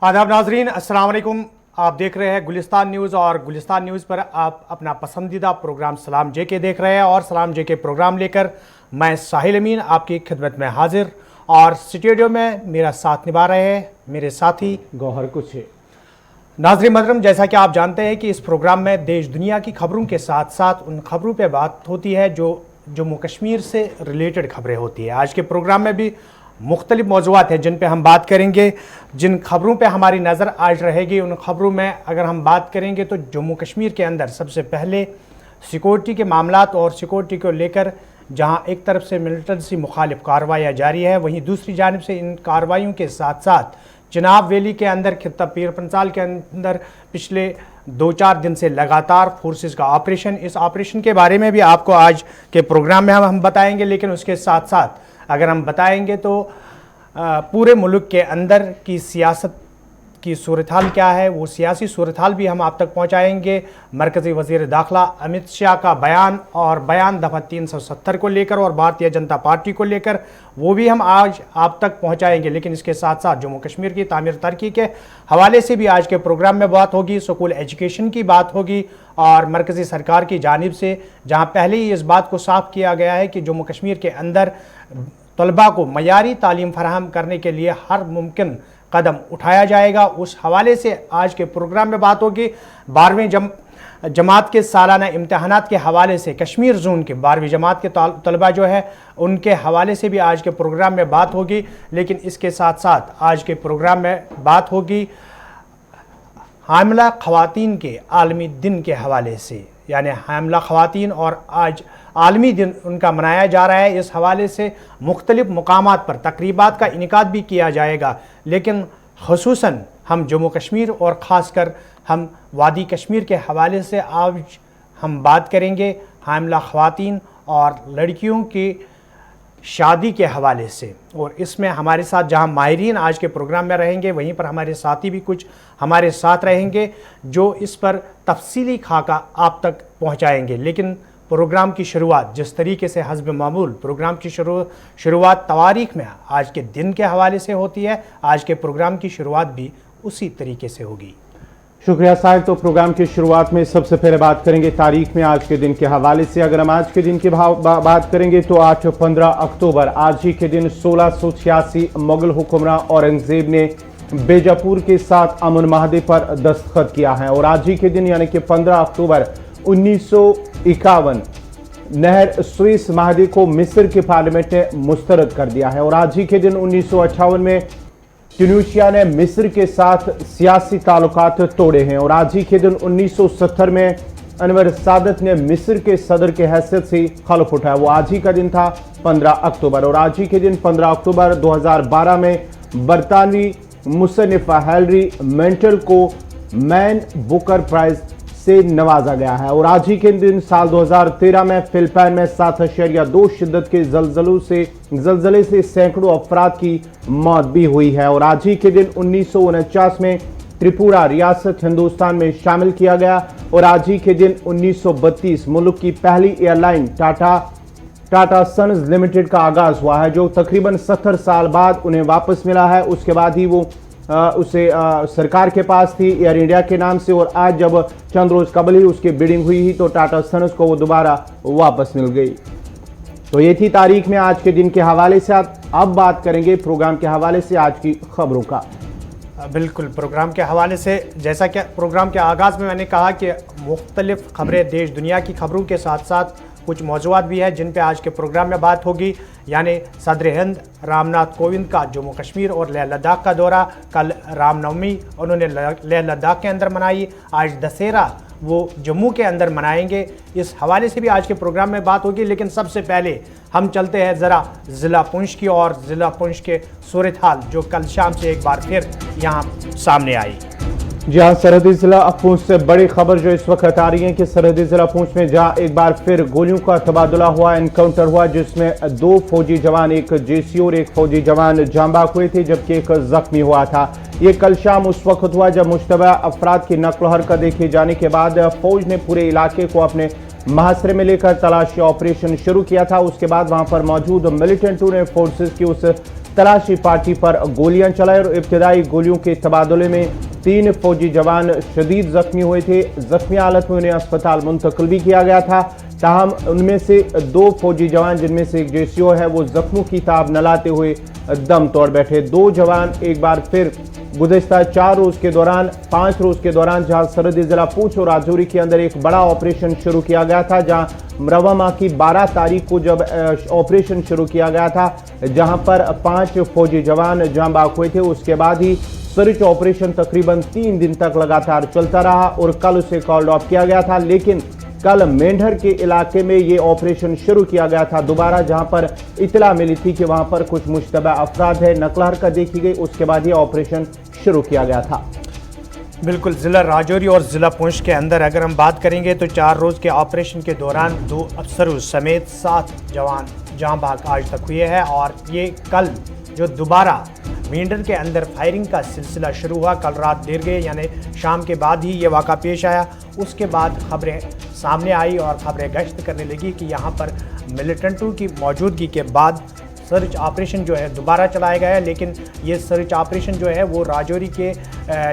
आदाब नाजरीन, अस्सलाम वालेकुम। आप देख रहे हैं गुलिस्तान न्यूज़ और गुलिस्तान न्यूज़ पर आप अपना पसंदीदा प्रोग्राम सलाम जेके देख रहे हैं और सलाम जेके प्रोग्राम लेकर मैं साहिल अमीन आपकी खिदमत में हाजिर और स्टूडियो में मेरा साथ निभा रहे हैं मेरे साथी गौहर कुछ है। नाज़रीन मोहतरम, जैसा कि आप जानते हैं कि इस प्रोग्राम में देश दुनिया की खबरों के साथ साथ उन खबरों पर बात होती है जो जम्मू कश्मीर से रिलेटेड खबरें होती है। आज के प्रोग्राम में भी मुख्तलिफ मौज़ूआत हैं जिन पे हम बात करेंगे, जिन खबरों पे हमारी नज़र आज रहेगी। उन खबरों में अगर हम बात करेंगे तो जम्मू कश्मीर के अंदर सबसे पहले सिक्योरिटी के मामलात और सिक्योरिटी को लेकर जहां एक तरफ से मिलिटेंसी मुखालिफ कार्रवाइयाँ जारी है, वहीं दूसरी जानिब से इन कार्रवाइयों के साथ साथ चिनाब वैली के अंदर खित्ता पीर पंचाल के अंदर पिछले 2-4 दिन से लगातार फोर्सेस का ऑपरेशन, इस ऑपरेशन के बारे में भी आपको आज के प्रोग्राम में हम बताएंगे। लेकिन उसके साथ साथ अगर हम बताएंगे तो पूरे मुल्क के अंदर की सियासत की सूरत हाल क्या है, वो सियासी सूरत हाल भी हम आप तक पहुंचाएंगे। मरकज़ी वज़ीर दाखिला अमित शाह का बयान दफ़ा 370 को लेकर और भारतीय जनता पार्टी को लेकर, वो भी हम आज आप तक पहुंचाएंगे। लेकिन इसके साथ साथ जम्मू कश्मीर की तामीर तरक्की के हवाले से भी आज के प्रोग्राम में बात होगी, स्कूल एजुकेशन की बात होगी और मरकज़ी सरकार की जानिब से जहाँ पहले ही इस बात को साफ किया गया है कि जम्मू कश्मीर के अंदर तलबा को मयारी तालीम फराहम करने के लिए हर मुमकिन कदम उठाया जाएगा। उस हवाले से आज के प्रोग्राम में बात होगी। 12वीं जमात के सालाना इम्तहानात के हवाले से कश्मीर जोन के 12वीं जमात के तलबा जो है उनके हवाले से भी आज के प्रोग्राम में बात होगी। लेकिन इसके साथ साथ आज के प्रोग्राम में बात होगी हामिला ख़वातीन के आलमी दिन के हवाले से, यानी हामिला ख़वातीन और आज आलमी दिन उनका मनाया जा रहा है। इस हवाले से मुख्तलिफ मकामात पर तकरीबात का इनेकाद भी किया जाएगा। लेकिन ख़ुसूसन हम जम्मू कश्मीर और ख़ासकर हम वादी कश्मीर के हवाले से आज हम बात करेंगे हामिला ख़वातीन और लड़कियों की शादी के हवाले से। और इसमें हमारे साथ जहां माहिरीन आज के प्रोग्राम में रहेंगे, वहीं पर हमारे साथी भी कुछ हमारे साथ रहेंगे जो इस पर तफसीली खाका आप तक पहुंचाएंगे। लेकिन प्रोग्राम की शुरुआत जिस तरीके से हस्ब मामूल प्रोग्राम की शुरुआत तवारीख में आज के दिन के हवाले से होती है, आज के प्रोग्राम की शुरुआत भी उसी तरीके से होगी। शुक्रिया साहिब। तो प्रोग्राम की शुरुआत में सबसे पहले बात करेंगे तारीख में आज के दिन के हवाले से। अगर हम आज के दिन की बात करेंगे तो 15 अक्टूबर आज ही के दिन 1686 मुगल हुक्मरान औरंगजेब ने बीजापुर के साथ अमन माहदे पर दस्तखत किया है। और आज ही के दिन यानी कि 15 अक्टूबर 1951 नहर स्विस माहदे को मिस्र के पार्लियामेंट ने मुस्तरद कर दिया है। और आज ही के दिन 1958 में ट्यूनीशिया ने मिस्र के साथ सियासी ताल्लुकात तोड़े हैं। और आज ही के दिन 1970 में अनवर सादत ने मिस्र के सदर के हैसियत से खलफ उठाया, वो आज ही का दिन था 15 अक्टूबर। और आज ही के दिन 15 अक्टूबर 2012 में बरतानवी मुसन्निफ हिलरी मेंटल को मैन बुकर प्राइज से नवाजा गया है। और आज ही के दिन साल 2013 में फिलिपाइन में 7.2 शिद्दत के जलजले से सैकड़ों अफराद की मौत भी हुई है। और आज ही के दिन 1949 में त्रिपुरा रियासत हिंदुस्तान में शामिल किया गया। और आज ही के दिन 1932 मुल्क की पहली एयरलाइन टाटा सन्स लिमिटेड का आगाज हुआ है, जो तकरीबन 70 साल बाद उन्हें वापस मिला है। उसके बाद ही वो उसे सरकार के पास थी एयर इंडिया के नाम से, और आज जब चंद रोज कबल ही उसकी बिडिंग हुई ही तो टाटा सन्स को वो दोबारा वापस मिल गई। तो ये थी तारीख में आज के दिन के हवाले से। अब बात करेंगे प्रोग्राम के हवाले से आज की खबरों का। बिल्कुल, प्रोग्राम के हवाले से जैसा कि प्रोग्राम के आगाज़ में मैंने कहा कि मुख्तलिफ खबरें देश दुनिया की खबरों के साथ साथ कुछ मौज़ूआत भी हैं जिन पे आज के प्रोग्राम में बात होगी। यानी सदर हिंद रामनाथ कोविंद का जम्मू कश्मीर और लेह लद्दाख का दौरा, कल रामनवमी उन्होंने लेह लद्दाख के अंदर मनाई, आज दशहरा वो जम्मू के अंदर मनाएंगे। इस हवाले से भी आज के प्रोग्राम में बात होगी। लेकिन सबसे पहले हम चलते हैं ज़रा ज़िला पुंछ की और ज़िला पुंछ के सूरत हाल जो कल शाम से एक बार फिर यहाँ सामने आई। जी हाँ, सरहदी जिला पुंछ से बड़ी खबर जो इस वक्त आ रही है कि सरहदी जिला पुंछ में जहां एक बार फिर गोलियों का तबादला हुआ, एनकाउंटर हुआ, जिसमें 2 फौजी जवान, एक जेसी और एक फौजी जवान जान बाक हुए थे, जबकि एक जख्मी हुआ था। ये कल शाम उस वक्त हुआ जब मुश्तबा अफराद की नक्ल हरकत देखे जाने के बाद फौज ने पूरे इलाके को अपने महासरे में लेकर तलाशी ऑपरेशन शुरू किया था। उसके बाद वहां पर मौजूद मिलिटेंटों ने फोर्सेस की उस तलाशी पार्टी पर गोलियां चलाई और इब्तदाई गोलियों के तबादले में 3 फौजी जवान शदीद जख्मी हुए थे। जख्मी हालत में उन्हें अस्पताल मुंतकिल भी किया गया था। ताहम उनमें से 2 फौजी जवान, जिनमें से एक जेसीओ है, वो जख्मों की ताब न लाते हुए दम तोड़ बैठे। 2 जवान एक बार फिर गुज़िश्ता 4 रोज़ के दौरान 5 रोज़ के दौरान जहां सरहदी जिला पूंछ और राजौरी के अंदर एक बड़ा ऑपरेशन शुरू किया गया था, जहां रवा माह की 12 तारीख को जब ऑपरेशन शुरू किया गया था, जहां पर 5 फौजी जवान जाँ बाक हुए थे, उसके बाद ही सर्च ऑपरेशन तकरीबन 3 दिन तक लगातार चलता रहा और कल उसे कॉल्ड ऑफ किया गया था। लेकिन कल मेंढर के इलाके में ये ऑपरेशन शुरू किया गया था दोबारा, जहां पर इतला मिली थी कि वहां पर कुछ मुश्तबा अफराद है, नकल हरकत देखी गई, उसके बाद ये ऑपरेशन शुरू किया गया था। बिल्कुल, ज़िला राजौरी और ज़िला पुंछ के अंदर अगर हम बात करेंगे तो 4 रोज़ के ऑपरेशन के दौरान 2 अफसरों समेत 7 जवान जाँ बाक आज तक हुए हैं। और ये कल जो दोबारा मेंढर के अंदर फायरिंग का सिलसिला शुरू हुआ, कल रात देर गए यानी शाम के बाद ही ये वाक़ा पेश आया। उसके बाद खबरें सामने आई और खबरें गश्त करने लगी कि यहाँ पर मिलिटेंटों की मौजूदगी के बाद सर्च ऑपरेशन जो है दोबारा चलाया गया है। लेकिन ये सर्च ऑपरेशन जो है वो राजौरी के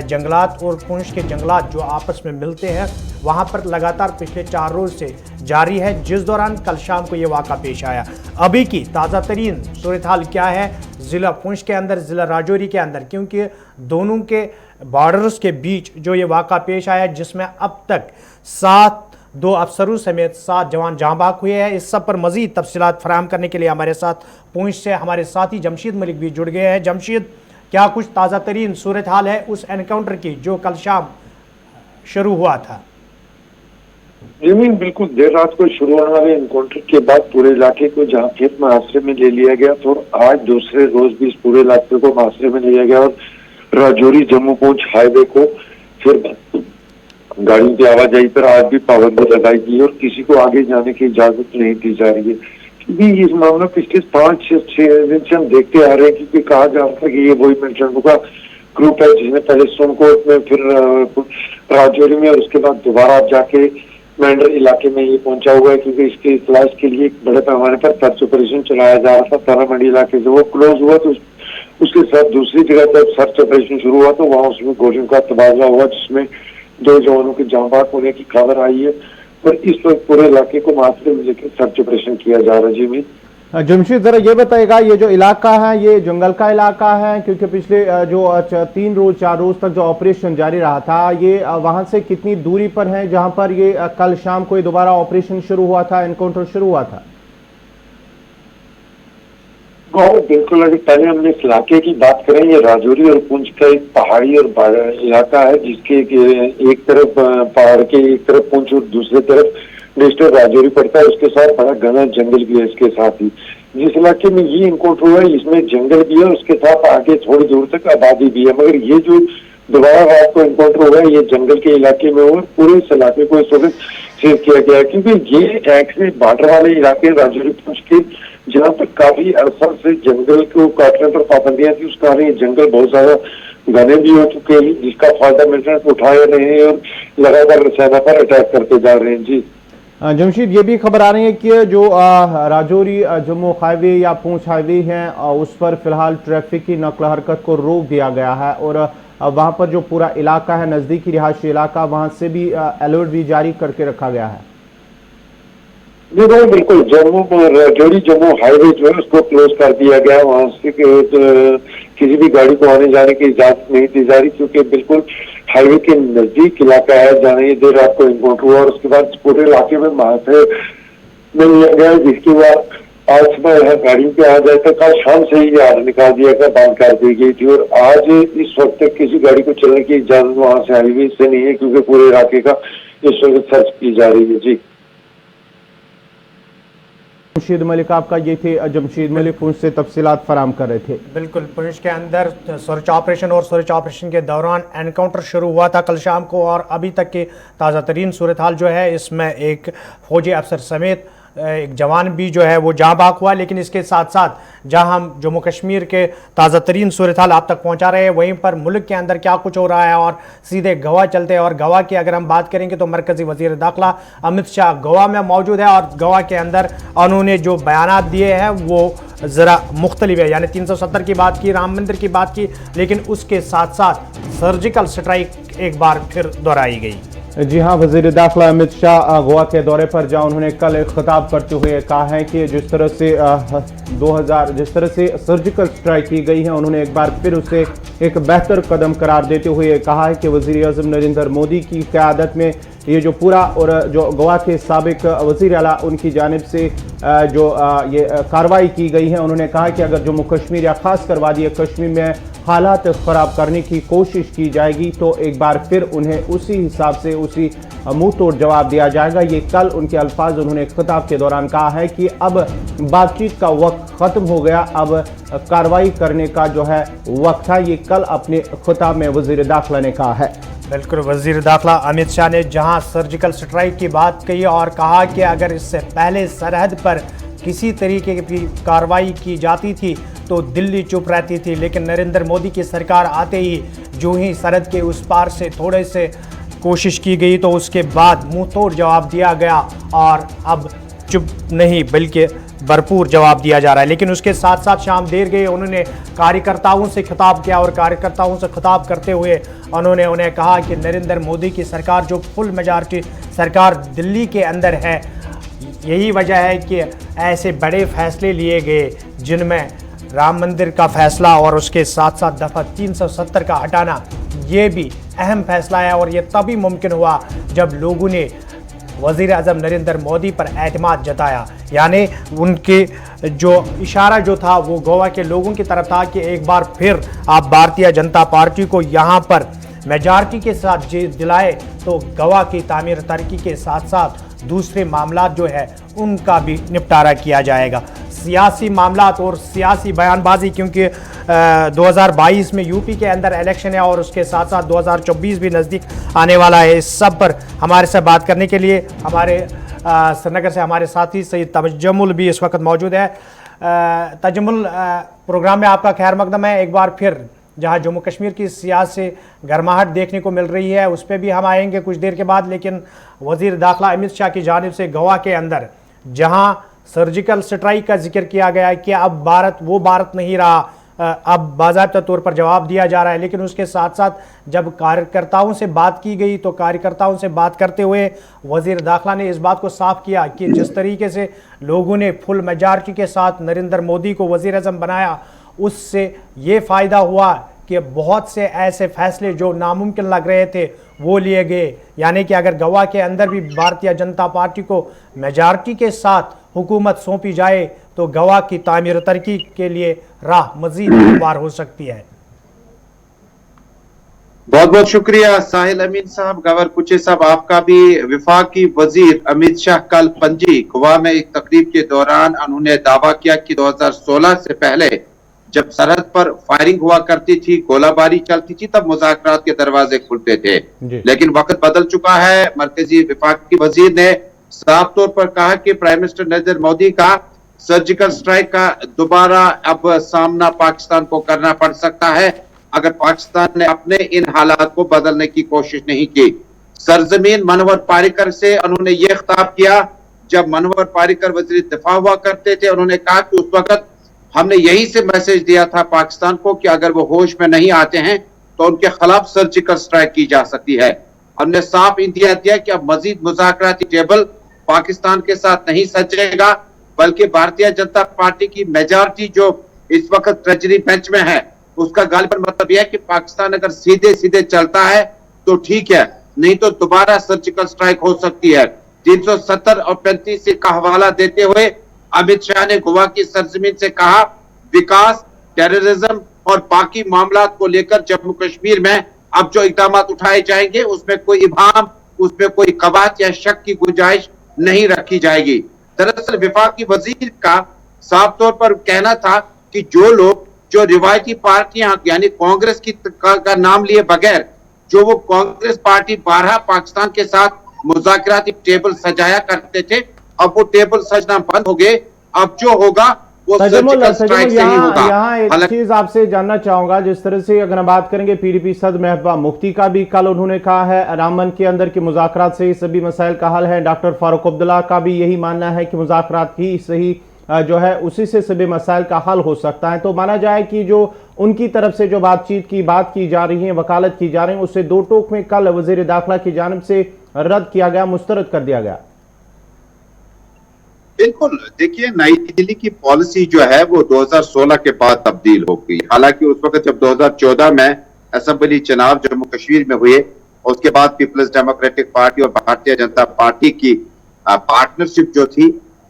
जंगलात और पुंछ के जंगलात जो आपस में मिलते हैं वहाँ पर लगातार पिछले 4 रोज़ से जारी है, जिस दौरान कल शाम को ये वाक़ा पेश आया। अभी की ताज़ा तरीन सूरत हाल क्या है ज़िला पुंछ के अंदर, ज़िला राजौरी के अंदर, क्योंकि दोनों के बॉर्डर्स के बीच जो ये वाक़ा पेश आया, जिसमें अब तक 2 अफसरों समेत 7 जवान जाँ बाक हुए हैं। इस सब पर मज़ीद तफसीलात फराहम करने के लिए हमारे साथ पुंछ से हमारे साथी जमशीद मलिक भी जुड़ गए हैं। जमशीद, क्या कुछ ताज़ा तरीन सूरत हाल है उस एनकाउंटर की जो कल शाम शुरू हुआ था? बिल्कुल, देर रात को शुरू होने वाले एनकाउंटर के बाद पूरे इलाके को जहां फिर मुहासरे में ले लिया गया, तो आज दूसरे रोज भी इस पूरे इलाके को मुहासरे में लिया गया और राजौरी जम्मू पुंछ हाईवे को फिर गाड़ियों की आवाजाही पर आज भी पाबंदी लगाई गई और किसी को आगे जाने की इजाजत नहीं दी जा रही है। क्योंकि इस मामला पिछले 5-6 दिन से हम देखते आ रहे हैं, क्योंकि कहा जा रहा था कि ये वही मिलिटेंटों का ग्रुप है जिसने पहले सोनकोट में, फिर राजौरी में और उसके बाद दोबारा जाके मेंढर इलाके में ये पहुंचा हुआ है। क्योंकि इसकी तलाश के लिए एक बड़े पैमाने पर सर्च ऑपरेशन चलाया जा रहा था। तारा मंडी इलाके से वो क्लोज हुआ तो उसके साथ दूसरी जगह पर सर्च ऑपरेशन शुरू हुआ तो वहां उसमें गोलियों का तबादला हुआ, जिसमें 2 जवानों के जाँ बाक होने की खबर आई है। और इस वक्त पूरे इलाके को मुहासरे में लेकर सर्च ऑपरेशन किया जा रहा है। जी जमशीद, जरा ये बताएगा, ये जो इलाका है ये जंगल का इलाका है? क्योंकि पिछले जो 3 रोज 4 रोज तक जो ऑपरेशन जारी रहा था, ये वहां से कितनी दूरी पर है जहां पर ये कल शाम को दोबारा ऑपरेशन शुरू हुआ था, एनकाउंटर शुरू हुआ था? बिल्कुल, अगर पहले हमने इस इलाके की बात करें, ये राजौरी और पुंछ का एक पहाड़ी और इलाका है, जिसके एक तरफ पहाड़ के एक तरफ पुंछ और दूसरी तरफ डिस्ट्रिक्ट राजौरी पड़ता है। उसके साथ बड़ा घना जंगल भी है। इसके साथ ही जिस इलाके में ये इनकाउंटर हुआ है, इसमें जंगल भी है, उसके साथ आगे थोड़ी दूर तक आबादी भी है। मगर ये जो दोबारा रात को इनकाउंटर हुआ है, ये जंगल के इलाके में हुआ। पूरे इस इलाके को इस वक्त सील किया गया है, क्योंकि ये एक्चुअली बॉर्डर वाले इलाके राजौरी पुंछ के, जहाँ पर काफी अरसा से जंगल को काटने पर पाबंदियां थी, उस कारण ये जंगल बहुत ज्यादा घने भी हो चुके हैं, जिसका फायदा मिलिटेंट उठा रहे हैं और लगातार सेना पर अटैक करते जा रहे हैं। जी जमशीद, ये भी खबर आ रही है कि जो राजौरी जम्मू हाईवे या पुंछ हाईवे है, उस पर फिलहाल ट्रैफिक की नकल हरकत को रोक दिया गया है और वहां पर जो पूरा इलाका है, नजदीकी रिहायशी इलाका, वहां से भी अलर्ट भी जारी करके रखा गया है। बिल्कुल, राजौरी जम्मू हाईवे जो है उसको क्लोज कर दिया गया है। वहां से किसी भी गाड़ी को आने जाने की इजाजत नहीं दी जा रही, क्योंकि बिल्कुल हाईवे के नजदीक इलाका है जहाँ ये देर रात को इनकाउंटर हुआ और उसके बाद पूरे इलाके में मुहासरे में लिया गया, जिसके बाद आज सुबह गाड़ियों पे आ जाए तो कल शाम से ही आर्डर निकाल दिया गया, बंद कर दी गई थी। और आज इस वक्त तक किसी गाड़ी को चलने की इजाजत वहां से हाईवे से नहीं है, क्योंकि पूरे इलाके का इस वक्त सर्च की जा रही है। जी जमशीद मलिक, आपका ये थे जमशीद मलिक पुंछ से तफसीलात फराम कर रहे थे। बिल्कुल, पुंछ के अंदर सर्च ऑपरेशन और सर्च ऑपरेशन के दौरान एनकाउंटर शुरू हुआ था कल शाम को और अभी तक की ताज़ा तरीन सूरत हाल जो है, इसमें एक फौजी अफसर समेत एक जवान भी जो है वो जाँ बाक हुआ। लेकिन इसके साथ साथ जहां हम जम्मू कश्मीर के ताज़ा तरीन सूरत हाल आप तक पहुंचा रहे हैं, वहीं पर मुल्क के अंदर क्या कुछ हो रहा है और सीधे गोवा चलते हैं। और गोवा की अगर हम बात करेंगे तो मरकज़ी वज़ीर दाखिला अमित शाह गोवा में मौजूद है और गोवा के अंदर उन्होंने जो बयानात दिए हैं वो ذرا مختلف ہے. یعنی 370 کی بات کی, رام مندر کی بات کی, لیکن اس کے ساتھ ساتھ سرجیکل سٹرائک ایک بار پھر دہرائی گئی. جی ہاں, وزیر داخلہ امت شاہ گوا کے دورے پر جہاں انہوں نے کل ایک خطاب کرتے ہوئے کہا ہے کہ جس طرح سے سرجیکل سٹرائک کی گئی ہے, انہوں نے ایک بار پھر اسے ایک بہتر قدم قرار دیتے ہوئے کہا ہے کہ وزیر اعظم نریندر مودی کی قیادت میں یہ جو پورا, اور جو گوا کے سابق وزیر اعلیٰ ان کی جانب سے جو یہ کارروائی کی گئی ہے, انہوں نے کہا کہ اگر جموں کشمیر یا خاص کر وادی کشمیر میں حالات خراب کرنے کی کوشش کی جائے گی تو ایک بار پھر انہیں اسی حساب سے اسی منہ توڑ جواب دیا جائے گا. یہ کل ان کے الفاظ انہوں نے خطاب کے دوران کہا ہے کہ اب بات چیت کا وقت ختم ہو گیا, اب کارروائی کرنے کا جو ہے وقت تھا. یہ کل اپنے خطاب میں وزیر داخلہ نے کہا ہے. بالکل, وزیر داخلہ امت شاہ نے جہاں سرجیکل سٹرائک کی بات کہی اور کہا کہ اگر اس سے پہلے سرحد پر کسی طریقے کی کارروائی کی جاتی تھی تو دلی چپ رہتی تھی, لیکن نریندر مودی کی سرکار آتے ہی جو ہی سرحد کے اس پار سے تھوڑے سے کوشش کی گئی تو اس کے بعد منہ توڑ جواب دیا گیا, اور اب چپ نہیں بلکہ بھرپور جواب دیا جا رہا ہے. لیکن اس کے ساتھ ساتھ شام دیر گئے, انہوں نے کاریہ سے خطاب کیا اور کاریہ سے خطاب کرتے ہوئے انہوں نے انہیں کہا کہ نریندر مودی کی سرکار جو فل میجارٹی سرکار دلی کے اندر ہے, یہی وجہ ہے کہ ایسے بڑے فیصلے لیے گئے جن میں رام مندر کا فیصلہ اور اس کے ساتھ ساتھ دفعہ 370 کا ہٹانا یہ بھی اہم فیصلہ ہے, اور یہ تبھی ممکن ہوا جب لوگوں نے وزیر اعظم نریندر مودی پر اعتماد جتایا. یعنی ان کے جو اشارہ جو تھا وہ گوا کے لوگوں کی طرف تھا کہ ایک بار پھر آپ بھارتیہ جنتا پارٹی کو یہاں پر میجارٹی کے ساتھ جیت دلائے تو گوا کی تعمیر ترقی کے ساتھ ساتھ دوسرے معاملات جو ہے ان کا بھی نپٹارہ کیا جائے گا. سیاسی معاملات اور سیاسی بیان بازی, کیونکہ 2022 میں یو پی کے اندر الیکشن ہے اور اس کے ساتھ ساتھ 2024 بھی نزدیک آنے والا ہے. اس سب پر ہمارے سے بات کرنے کے لیے ہمارے سری نگر سے ہمارے ساتھی سید تجمل بھی اس وقت موجود ہے. تجمل, پروگرام میں آپ کا خیر مقدم ہے. ایک بار پھر جہاں جموں کشمیر کی سیاسی گرماہٹ دیکھنے کو مل رہی ہے اس پہ بھی ہم آئیں گے کچھ دیر کے بعد, لیکن وزیر داخلہ امت شاہ کی جانب سے گوا کے اندر جہاں سرجیکل سٹرائک کا ذکر کیا گیا ہے کہ اب بھارت وہ بھارت نہیں رہا, اب باضابطہ طور پر جواب دیا جا رہا ہے. لیکن اس کے ساتھ ساتھ جب کارکرتاؤں سے بات کی گئی تو کارکرتاؤں سے بات کرتے ہوئے وزیر داخلہ نے اس بات کو صاف کیا کہ جس طریقے سے لوگوں نے فل میجارٹی کے ساتھ نریندر مودی کو وزیر اعظم بنایا, اس سے یہ فائدہ ہوا کہ بہت سے ایسے فیصلے جو ناممکن لگ رہے تھے وہ لیے گئے. یعنی کہ اگر گوا کے اندر بھی بھارتیہ جنتا پارٹی کو میجارٹی کے ساتھ حکومت سونپی جائے تو گوا کی تعمیر ترقی کے لیے راہ مزید ہموار ہو سکتی ہے. بہت بہت شکریہ ساحل امین صاحب. گور کچے صاحب, آپ کا بھی وفاقی وزیر امت شاہ کل پنجی گوا میں ایک تقریب کے دوران انہوں نے دعویٰ کیا کہ 2016 سے پہلے جب سرحد پر فائرنگ ہوا کرتی تھی, گولہ باری چلتی تھی, تب مذاکرات کے دروازے کھلتے تھے. لیکن وقت بدل چکا ہے. مرکزی وفاقی وزیر نے صاف طور پر کہا کہ پرائم منسٹر نریندر مودی کا سرجیکل سٹرائک کا دوبارہ اب سامنا پاکستان کو کرنا پڑ سکتا ہے اگر پاکستان نے اپنے ان حالات کو بدلنے کی کوشش نہیں کی. سرزمین منوہر پاریکر سے انہوں نے یہ خطاب کیا جب منوہر پاریکر وزیر دفاع ہوا کرتے تھے. انہوں نے کہا کہ اس وقت ہم نے یہی سے میسج دیا تھا پاکستان کو کہ اگر وہ ہوش میں نہیں آتے ہیں تو ان کے خلاف سرجیکل سٹرائک کی جا سکتی ہے. ہم نے صاف انتہا دیا کہ اب مزید مذاکراتی ٹیبل پاکستان کے ساتھ نہیں سجے گا, بلکہ بھارتیہ جنتا پارٹی کی میجارٹی جو اس وقت ٹریجری بینچ میں ہے اس کا غالباً مطلب یہ ہے کہ پاکستان اگر سیدھے سیدھے چلتا ہے تو ٹھیک ہے, نہیں تو دوبارہ سرجیکل سٹرائک ہو سکتی ہے. 370 اور 35 کا حوالہ دیتے ہوئے امت شاہ نے گوا کی سرزمین سے کہا وکاس, ٹیررزم اور باقی معاملات کو لے کر جموں کشمیر میں اب جو اقدامات اٹھائے جائیں گے اس میں کوئی ابہام, اس میں کوئی قباحت یا شک کی گنجائش نہیں رکھی جائے گی. دراصل وفاقی وزیر کا صاف طور پر کہنا تھا کہ جو لوگ جو روایتی پارٹیاں یعنی کانگریس کا نام لیے بغیر جو وہ کانگریس پارٹی بارہا پاکستان کے ساتھ مذاکراتی ٹیبل سجایا کرتے تھے, اب وہ ٹیبل سجنا بند ہو گئے. اب جو ہوگا وہ سرجیکل سٹرائک سے ہی ہوگا. یہاں ایک چیز آپ سے جاننا چاہوں گا, جس طرح سے اگر ہم بات کریں گے پی ڈی پی صدر محبوبہ مفتی کا بھی کل انہوں نے کہا ہے رامن کے اندر کے مذاکرات سے ہی سبھی مسائل کا حل ہے. ڈاکٹر فاروق عبداللہ کا بھی یہی ماننا ہے کہ مذاکرات ہی صحیح जो है उसी से सभी मसाइल का हल हो सकता है। तो माना जाए कि जो उनकी तरफ से जो बात की जा रही है, वकालत की जा रही है, उसे दो टोक में कल वजीर दाखिला की जानिब से रद्द किया गया, मुस्तरद कर दिया गया। बिल्कुल, देखिए नई दिल्ली की पॉलिसी जो है वो 2016 के बाद तब्दील हो गई। हालांकि उस वक्त जब 2014 में असेंबली चुनाव जम्मू कश्मीर में हुए, उसके बाद पीपल्स डेमोक्रेटिक पार्टी और भारतीय जनता पार्टी की पार्टनरशिप जो थी,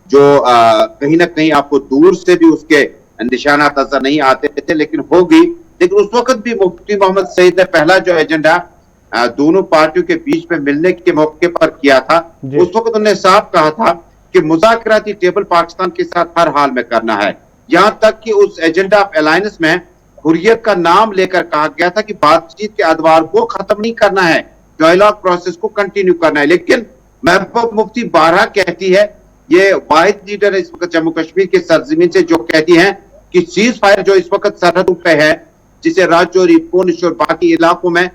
जो कहीं ना कहीं आपको दूर से भी उसके निशानात नजर नहीं आते थे, लेकिन हो गई। लेकिन उस वक्त भी मुफ्ती मोहम्मद सईद ने पहला जो एजेंडा दोनों पार्टियों के बीच में मिलने के मौके पर किया था, उस वक्त उन्होंने साफ कहा था कि मुज़ाकराती टेबल पाकिस्तान के साथ हर हाल में करना है। यहां तक कि उस एजेंडा ऑफ अलायंस में हुर्रियत का नाम लेकर कहा गया था कि बातचीत के अदवार को खत्म नहीं करना है, डायलॉग प्रोसेस को कंटिन्यू करना है। लेकिन महबूब मुफ्ती बारहा कहती है, ये वाहिद लीडर है इस वक्त जम्मू कश्मीर के सरजमीन से, जो कहती हैं कि सीज फायर जो इस वक्त सरहदों पे है, जिसे राजौरी, पुंछ और बाकी इलाकों में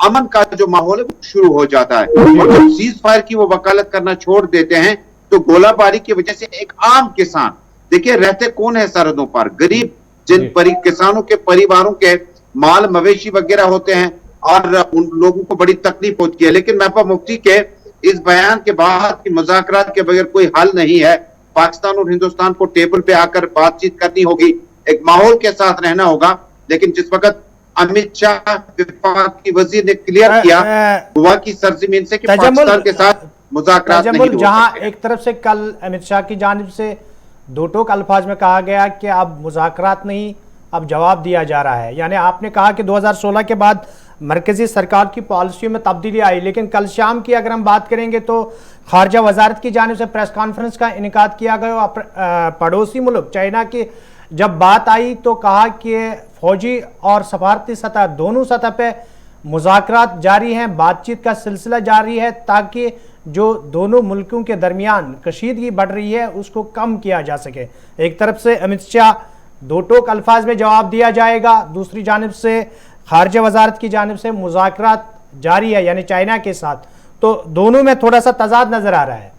अमन का जो माहौल है वो शुरू हो जाता है। और जब सीज फायर की वो वकालत करना छोड़ देते हैं तो गोलाबारी की वजह से एक आम किसान, देखिए रहते कौन है सरहदों पर, गरीब जिन किसानों के परिवारों के माल मवेशी वगैरह होते हैं, और उन लोगों को बड़ी तकलीफ होती है। लेकिन महबूब मुफ्ती के इस बयान के बाद कि मुज़ाकरात के बगैर कोई हल नहीं है, पाकिस्तान और हिंदुस्तान को टेबल पे आकर बातचीत करनी होगी, एक माहौल के साथ रहना होगा। लेकिन जिस वक्त अमित शाह विफाक की वजीर ने क्लियर किया गोवा की सरजमीन से कि पाकिस्तान के साथ मुज़ाकरात नहीं हो सकते। जहां एक तरफ से कल अमित शाह की जानिब से दो टोक अल्फाज में कहा गया कि अब मुज़ाकरात नहीं, अब जवाब दिया जा रहा है, यानी आपने कहा कि 2016 के बाद मरकजी सरकार की पॉलिसियों में तब्दीली आई। लेकिन कल शाम की अगर हम बात करेंगे तो खारजा वजारत की जानिब से प्रेस कॉन्फ्रेंस का इनेकाद किया गया। पड़ोसी मुल्क चाइना की जब बात आई तो कहा कि फौजी और सफारती सतह दोनों सतह पे मुज़ाकरात जारी हैं, बातचीत का सिलसिला जारी है, ताकि जो दोनों मुल्कों के दरमियान कशीदगी बढ़ रही है उसको कम किया जा सके। एक तरफ से अमित शाह दो टोक अल्फाज में जवाब दिया जाएगा, दूसरी जानिब से खारजा वजारत की जानिब से मुज़ाकरात जारी है यानी चाइना के साथ, तो दोनों में थोड़ा सा तजाद नजर आ रहा है।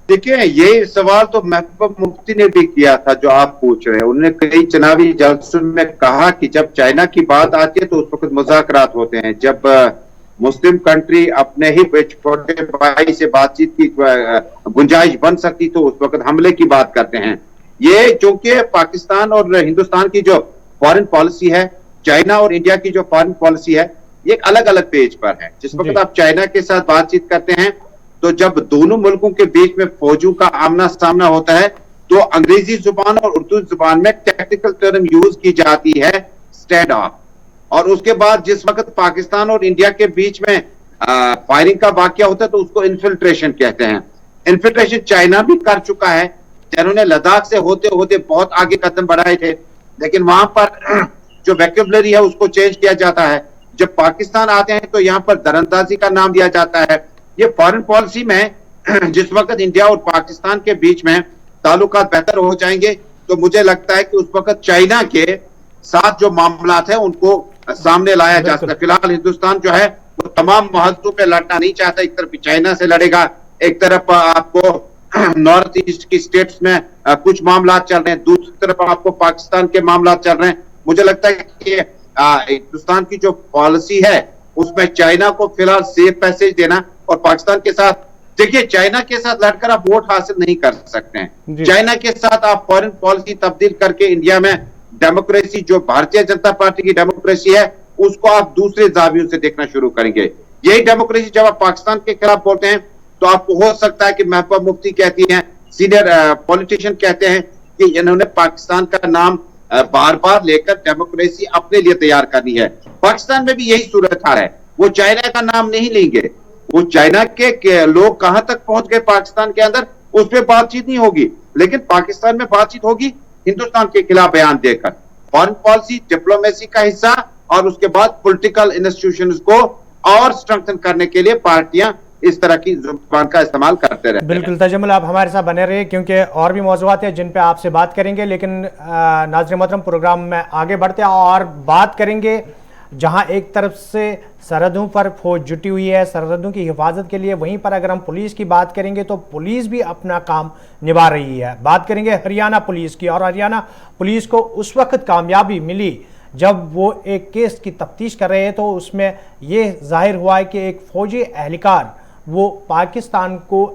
देखिए ये सवाल तो महबूब मुफ्ती ने भी किया था जो आप पूछ रहे हैं। उन्होंने कई चुनावी जलसों में कहा कि जब चाइना की बात आती है तो उस वक्त मुज़ाकरात होते हैं, जब मुस्लिम कंट्री अपने ही छोटे भाई से बातचीत की गुंजाइश बन सकती तो उस वक्त हमले की बात करते हैं। ये चूंकि पाकिस्तान और हिंदुस्तान की जो फॉरेन पॉलिसी है, चाइना और इंडिया की जो फॉरेन पॉलिसी है, ये अलग अलग पेज पर है। जिस वक्त आप चाइना के साथ बातचीत करते हैं तो जब दोनों मुल्कों के बीच में फौजों का आमना सामना होता है तो अंग्रेजी जुबान और उर्दू जुबान में टेक्निकल टर्म यूज की जाती है स्टैंड ऑफ। और उसके बाद जिस वक्त पाकिस्तान और इंडिया के बीच में फायरिंग का वाकया होता है तो उसको इन्फिल्ट्रेशन कहते हैं। इन्फिल्ट्रेशन चाइना भी कर चुका है, जिन्होंने लद्दाख से होते होते बहुत आगे कदम बढ़ाए थे, लेकिन वहां पर जो वैक्यूबलरी है उसको चेंज किया जाता है। जब पाकिस्तान आते हैं तो यहाँ पर दरअंदाजी का नाम दिया जाता है। ये फॉरेन पॉलिसी में जिस वक्त इंडिया और पाकिस्तान के बीच में ताल्लुकात बेहतर हो जाएंगे तो मुझे लगता है कि उस वक्त चाइना के साथ जो मामलात है उनको सामने लाया जा सकता है। फिलहाल हिंदुस्तान जो है वो तमाम महत्वों पे लड़ना नहीं चाहता, एक तरफ चाइना से लड़ेगा, एक तरफ आपको नॉर्थ ईस्ट की स्टेट्स में कुछ मामला चल रहे हैं, दूसरी तरफ आपको पाकिस्तान के मामला चल रहे हैं। मुझे लगता है कि हिंदुस्तान की जो पॉलिसी है उसमें चाइना को फिलहाल सेफ पैसेज देना और पाकिस्तान के साथ, देखिए चाइना के साथ लड़कर आप वोट हासिल नहीं कर सकते हैं। चाइना के साथ आप फॉरेन पॉलिसी तब्दील करके इंडिया में डेमोक्रेसी, जो भारतीय जनता पार्टी की डेमोक्रेसी है, उसको आप दूसरे जावियों से देखना शुरू करेंगे। यही डेमोक्रेसी जब आप पाकिस्तान के खिलाफ बोलते हैं तो आपको हो सकता है कि महबूबा मुफ्ती कहती हैं, सीनियर पॉलिटिशियन कहते हैं कि इन्होंने पाकिस्तान का नाम बार बार लेकर डेमोक्रेसी अपने लिए तैयार करनी है। पाकिस्तान में भी यही सूरत हाल है, वो चाइना का नाम नहीं लेंगे, वो चाइना के लोग कहां तक पहुंच गए पाकिस्तान के अंदर उस पर बातचीत नहीं होगी, लेकिन पाकिस्तान में बातचीत होगी हिंदुस्तान के खिलाफ बयान देकर। फॉरेन पॉलिसी डिप्लोमेसी का हिस्सा और उसके बाद पॉलिटिकल इंस्टीट्यूशंस को और स्ट्रेंथन करने के लिए पार्टियां इस तरह की जुबान का इस्तेमाल करते रहते हैं। बिल्कुल तजम्मुल, आप हमारे साथ बने रहे क्योंकि और भी मौज़ूआत हैं जिन पे आपसे बात करेंगे, लेकिन नाज़रीन मोहतरम प्रोग्राम में आगे बढ़ते हैं और बात करेंगे जहां एक तरफ से सरहदों पर फौज जुटी हुई है सरहदों की हिफाजत के लिए, वहीं पर अगर हम पुलिस की बात करेंगे तो पुलिस भी अपना काम निभा रही है। बात करेंगे हरियाणा पुलिस की, और हरियाणा पुलिस को उस वक्त कामयाबी मिली जब वो एक केस की तफ्तीश कर रहे हैं, तो उसमें ये जाहिर हुआ है कि एक फौजी एहलकार वो पाकिस्तान को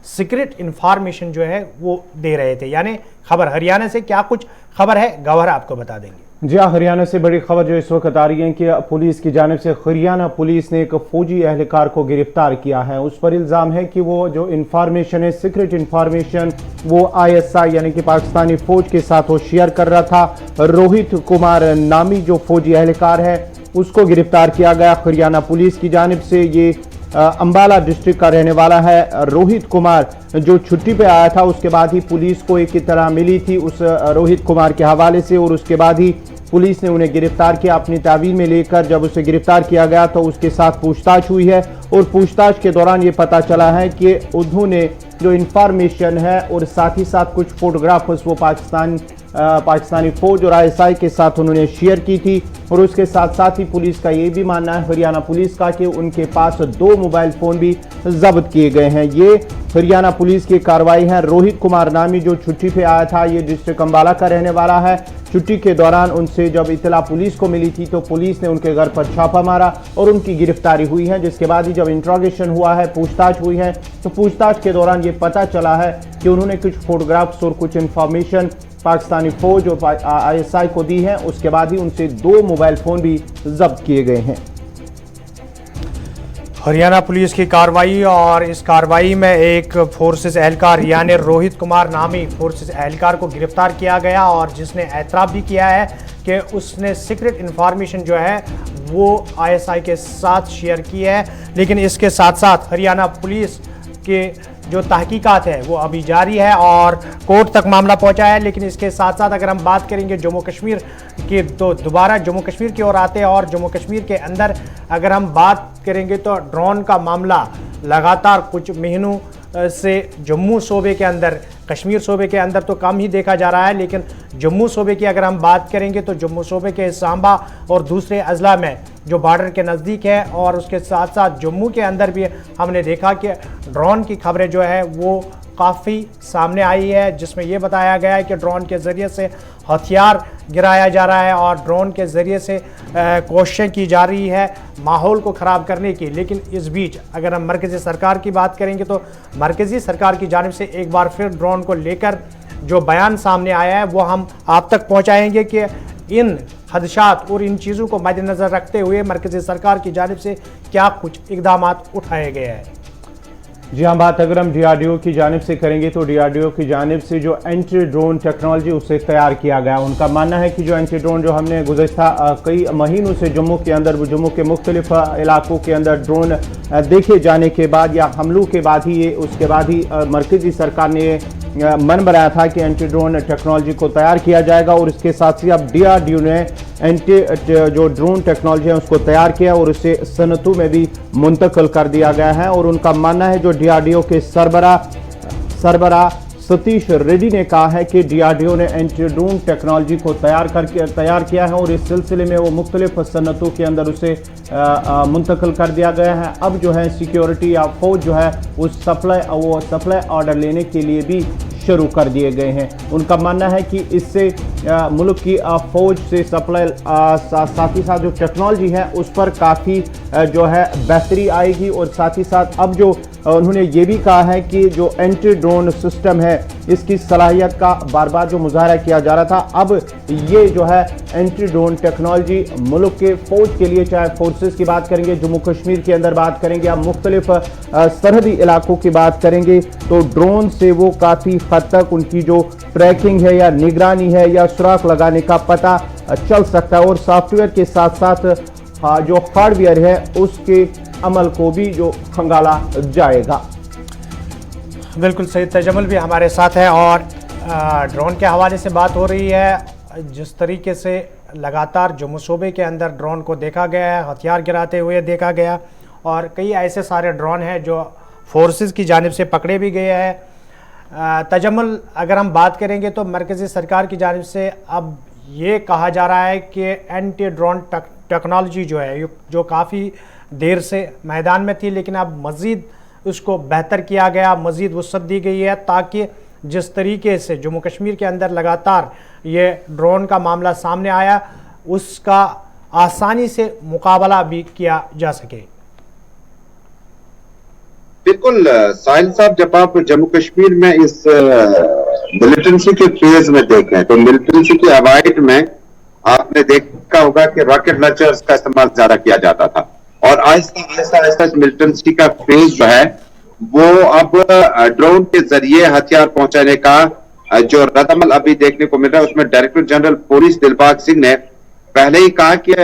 सीक्रेट इंफॉर्मेशन जो है वो दे रहे थे। यानी खबर हरियाणा से क्या कुछ खबर है, गौहर आपको बता देंगे। जी हाँ, हरियाणा से बड़ी खबर जो इस वक्त आ रही है कि पुलिस की जानिब से हरियाणा पुलिस ने एक फौजी एहलकार को गिरफ्तार किया है। उस पर इल्ज़ाम है कि वो जो इंफॉर्मेशन है, सीक्रेट इंफॉर्मेशन, वो ISI यानी कि पाकिस्तानी फौज के साथ वो शेयर कर रहा था। रोहित कुमार नामी जो फौजी एहलकार है उसको गिरफ्तार किया गया हरियाणा पुलिस की जानिब से। ये अंबाला डिस्ट्रिक्ट का रहने वाला है रोहित कुमार, जो छुट्टी पे आया था। उसके बाद ही पुलिस को एक इत्तला मिली थी उस रोहित कुमार के हवाले से, और उसके बाद ही पुलिस ने उन्हें गिरफ्तार किया अपनी तावील में लेकर। जब उसे गिरफ्तार किया गया तो उसके साथ पूछताछ हुई है, और पूछताछ के दौरान ये पता चला है कि उन्होंने जो इंफॉर्मेशन है और साथ ही साथ कुछ फोटोग्राफ्स वो पाकिस्तानी फौज और ISI के साथ उन्होंने शेयर की थी। और उसके साथ साथ ही पुलिस का ये भी मानना है, हरियाणा पुलिस का, कि उनके पास 2 मोबाइल फ़ोन भी जब्त किए गए हैं। ये हरियाणा पुलिस की कार्रवाई है। रोहित कुमार नामी जो छुट्टी पे आया था, ये डिस्ट्रिक्ट अंबाला का रहने वाला है। छुट्टी के दौरान उनसे जब इत्तला पुलिस को मिली थी तो पुलिस ने उनके घर पर छापा मारा और उनकी गिरफ्तारी हुई है। जिसके बाद ही जब इंट्रोगेशन हुआ है, पूछताछ हुई है, तो पूछताछ के दौरान ये पता चला है कि उन्होंने कुछ फोटोग्राफ्स और कुछ इंफॉर्मेशन पाकिस्तानी फौज और ISI को दी है। उसके बाद ही उनसे 2 मोबाइल फ़ोन भी जब्त किए गए हैं। हरियाणा पुलिस की कार्रवाई, और इस कार्रवाई में एक फोर्सेस एहलकार यानी रोहित कुमार नामी फोर्सेस एहलकार को गिरफ्तार किया गया, और जिसने एतराफ़ भी किया है कि उसने सीक्रेट इन्फॉर्मेशन जो है वो ISI के साथ शेयर की है। लेकिन इसके साथ साथ हरियाणा पुलिस के जो तहकीकात है वो अभी जारी है और कोर्ट तक मामला पहुंचा है। लेकिन इसके साथ साथ अगर हम बात करेंगे जम्मू कश्मीर की, तो दोबारा जम्मू कश्मीर की ओर आते हैं, और जम्मू कश्मीर के अंदर अगर हम बात करेंगे तो ड्रोन का मामला लगातार कुछ महीनों से जम्मू सूबे के अंदर, कश्मीर सूबे के अंदर तो कम ही देखा जा रहा है। लेकिन जम्मू सूबे की अगर हम बात करेंगे तो जम्मू सूबे के सांबा और दूसरे अजला में जो बॉर्डर के नज़दीक है, और उसके साथ साथ जम्मू के अंदर भी हमने देखा कि ड्रोन की खबरें जो है वो काफ़ी सामने आई है, जिसमें ये बताया गया है कि ड्रोन के ज़रिए से हथियार गिराया जा रहा है और ड्रोन के ज़रिए से कोशिशें की जा रही है माहौल को ख़राब करने की। लेकिन इस बीच अगर हम मरकज़ी सरकार की बात करेंगे तो मरकज़ी सरकार की जानिब से एक बार फिर ड्रोन को लेकर जो बयान सामने आया है वो हम आप तक पहुंचाएंगे कि इन खदशात और इन चीज़ों को मद्देनज़र रखते हुए मरकज़ी सरकार की जानिब से क्या कुछ इक़दाम उठाए गए हैं। जी हाँ, बात अगर हम DRDO की जानिब से करेंगे तो DRDO की जानिब से जो एंटी ड्रोन टेक्नोलॉजी उसे तैयार किया गया। उनका मानना है कि जो एंटी ड्रोन जो हमने गुज़श्ता कई महीनों से जम्मू के अंदर, जम्मू के मुख्तलिफ इलाकों के अंदर ड्रोन देखे जाने के बाद या हमलों के बाद ही ये उसके बाद ही मरकज़ी सरकार ने मन बनाया था कि एंटी ड्रोन टेक्नोलॉजी को तैयार किया जाएगा। और इसके साथ ही अब DRDO ने जो ड्रोन टेक्नोलॉजी है उसको तैयार किया और उसे सनतों में भी मुंतकिल कर दिया गया है। और उनका मानना है, जो DRDO के सरबरा सतीश रेड्डी ने कहा है कि DRDO ने एंटी ड्रोन टेक्नोलॉजी को तैयार किया है और इस सिलसिले में वो मुख्तलिफ सनतों के अंदर उसे मुंतकिल कर दिया गया है। अब जो है सिक्योरिटी या फौज जो है उस सप्लाई ऑर्डर लेने के लिए भी शुरू कर दिए गए हैं। उनका मानना है कि इससे मुल्क की फौज से सप्लाई साथ ही साथ जो टेक्नोलॉजी है उस पर काफ़ी जो है बेहतरी आएगी। और साथ ही साथ अब जो उन्होंने ये भी कहा है कि जो एंटी ड्रोन सिस्टम है इसकी सलाहियत का बार बार जो मुजाहरा किया जा रहा था, अब ये जो है एंटी ड्रोन टेक्नोलॉजी मुल्क के फौज के लिए, चाहे फोर्सेस की बात करेंगे, जम्मू कश्मीर के अंदर बात करेंगे या मुख्तलिफ सरहदी इलाकों की बात करेंगे, तो ड्रोन से वो काफ़ी हद तक उनकी जो ट्रैकिंग है या निगरानी है या सुराख लगाने का पता चल सकता है। और सॉफ्टवेयर के साथ साथ जो हार्डवेयर है उसके अमल को भी जो खंगाला जाएगा। बिल्कुल सही, तजम्मुल भी हमारे साथ है और ड्रोन के हवाले से बात हो रही है। जिस तरीके से लगातार जम्मू सूबे के अंदर ड्रोन को देखा गया है, हथियार गिराते हुए देखा गया, और कई ऐसे सारे ड्रोन हैं जो फोर्सेस की जानिब से पकड़े भी गए हैं। तजम्मुल अगर हम बात करेंगे तो मरकज़ी सरकार की जानिब से अब ये कहा जा रहा है कि एंटी ड्रोन ٹیکنالوجی جو ہے جو کافی دیر سے میدان میں تھی، لیکن اب مزید اس کو بہتر کیا گیا، مزید وسعت دی گئی ہے تاکہ جس طریقے سے جموں کشمیر کے اندر لگاتار یہ ڈرون کا معاملہ سامنے آیا اس کا آسانی سے مقابلہ بھی کیا جا سکے۔ بالکل ساحل صاحب، جب آپ جموں کشمیر میں اس ملیٹنسی کے فیز میں دیکھیں تو ملیٹنسی کے اوائٹ میں آپ نے دیکھا ہوگا کہ راکٹ لانچرز کا استعمال زیادہ کیا جاتا تھا، اور آہستہ آہستہ آہستہ ملیٹنسی کا فیز جو ہے وہ اب ڈرون کے ذریعے ہتھیار پہنچانے کا جو رد عمل ابھی دیکھنے کو مل رہا ہے، اس میں director general police Dilbagh Singh نے پہلے ہی کہا کہ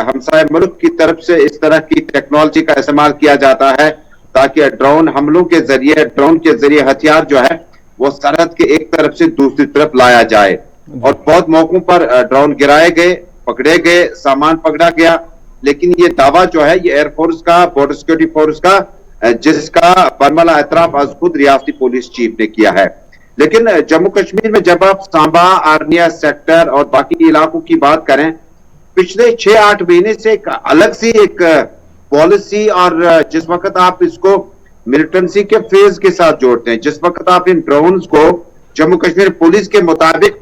ہمسائے ملک کی طرف سے اس طرح کی ٹیکنالوجی کا استعمال کیا جاتا ہے تاکہ ڈرون حملوں کے ذریعے ہتھیار جو ہے وہ سرحد کے ایک طرف سے دوسری طرف لایا جائے، اور بہت موقعوں پر ڈرون گرائے گئے، پکڑے گئے، سامان پکڑا گیا، لیکن یہ دعویٰ جو ہے یہ ایئر فورس کا، بارڈر سیکورٹی فورس کا، جس کا برملا اعتراف از خود ریاستی پولیس چیف نے کیا ہے۔ لیکن جموں کشمیر میں جب آپ سانبا، آرنیا سیکٹر اور باقی علاقوں کی بات کریں، پچھلے 6-8 مہینے سے ایک الگ سی ایک پالیسی، اور جس وقت آپ اس کو ملیٹنسی کے فیز کے ساتھ جوڑتے ہیں، جس وقت آپ ان ڈرونز کو جموں کشمیر پولیس کے مطابق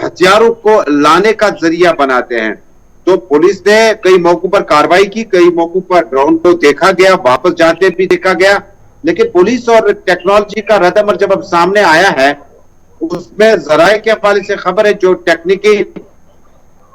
ہتھیاروں کو لانے کا ذریعہ بناتے ہیں، تو پولیس نے کئی موقعوں پر کارروائی کی، کئی موقعوں پر ڈرون کو دیکھا گیا، واپس جاتے بھی دیکھا گیا، لیکن پولیس اور ٹیکنالوجی کا رد عمل جب اب سامنے آیا ہے، اس میں ذرائع کے حوالے سے خبر ہے، جو ٹیکنیکی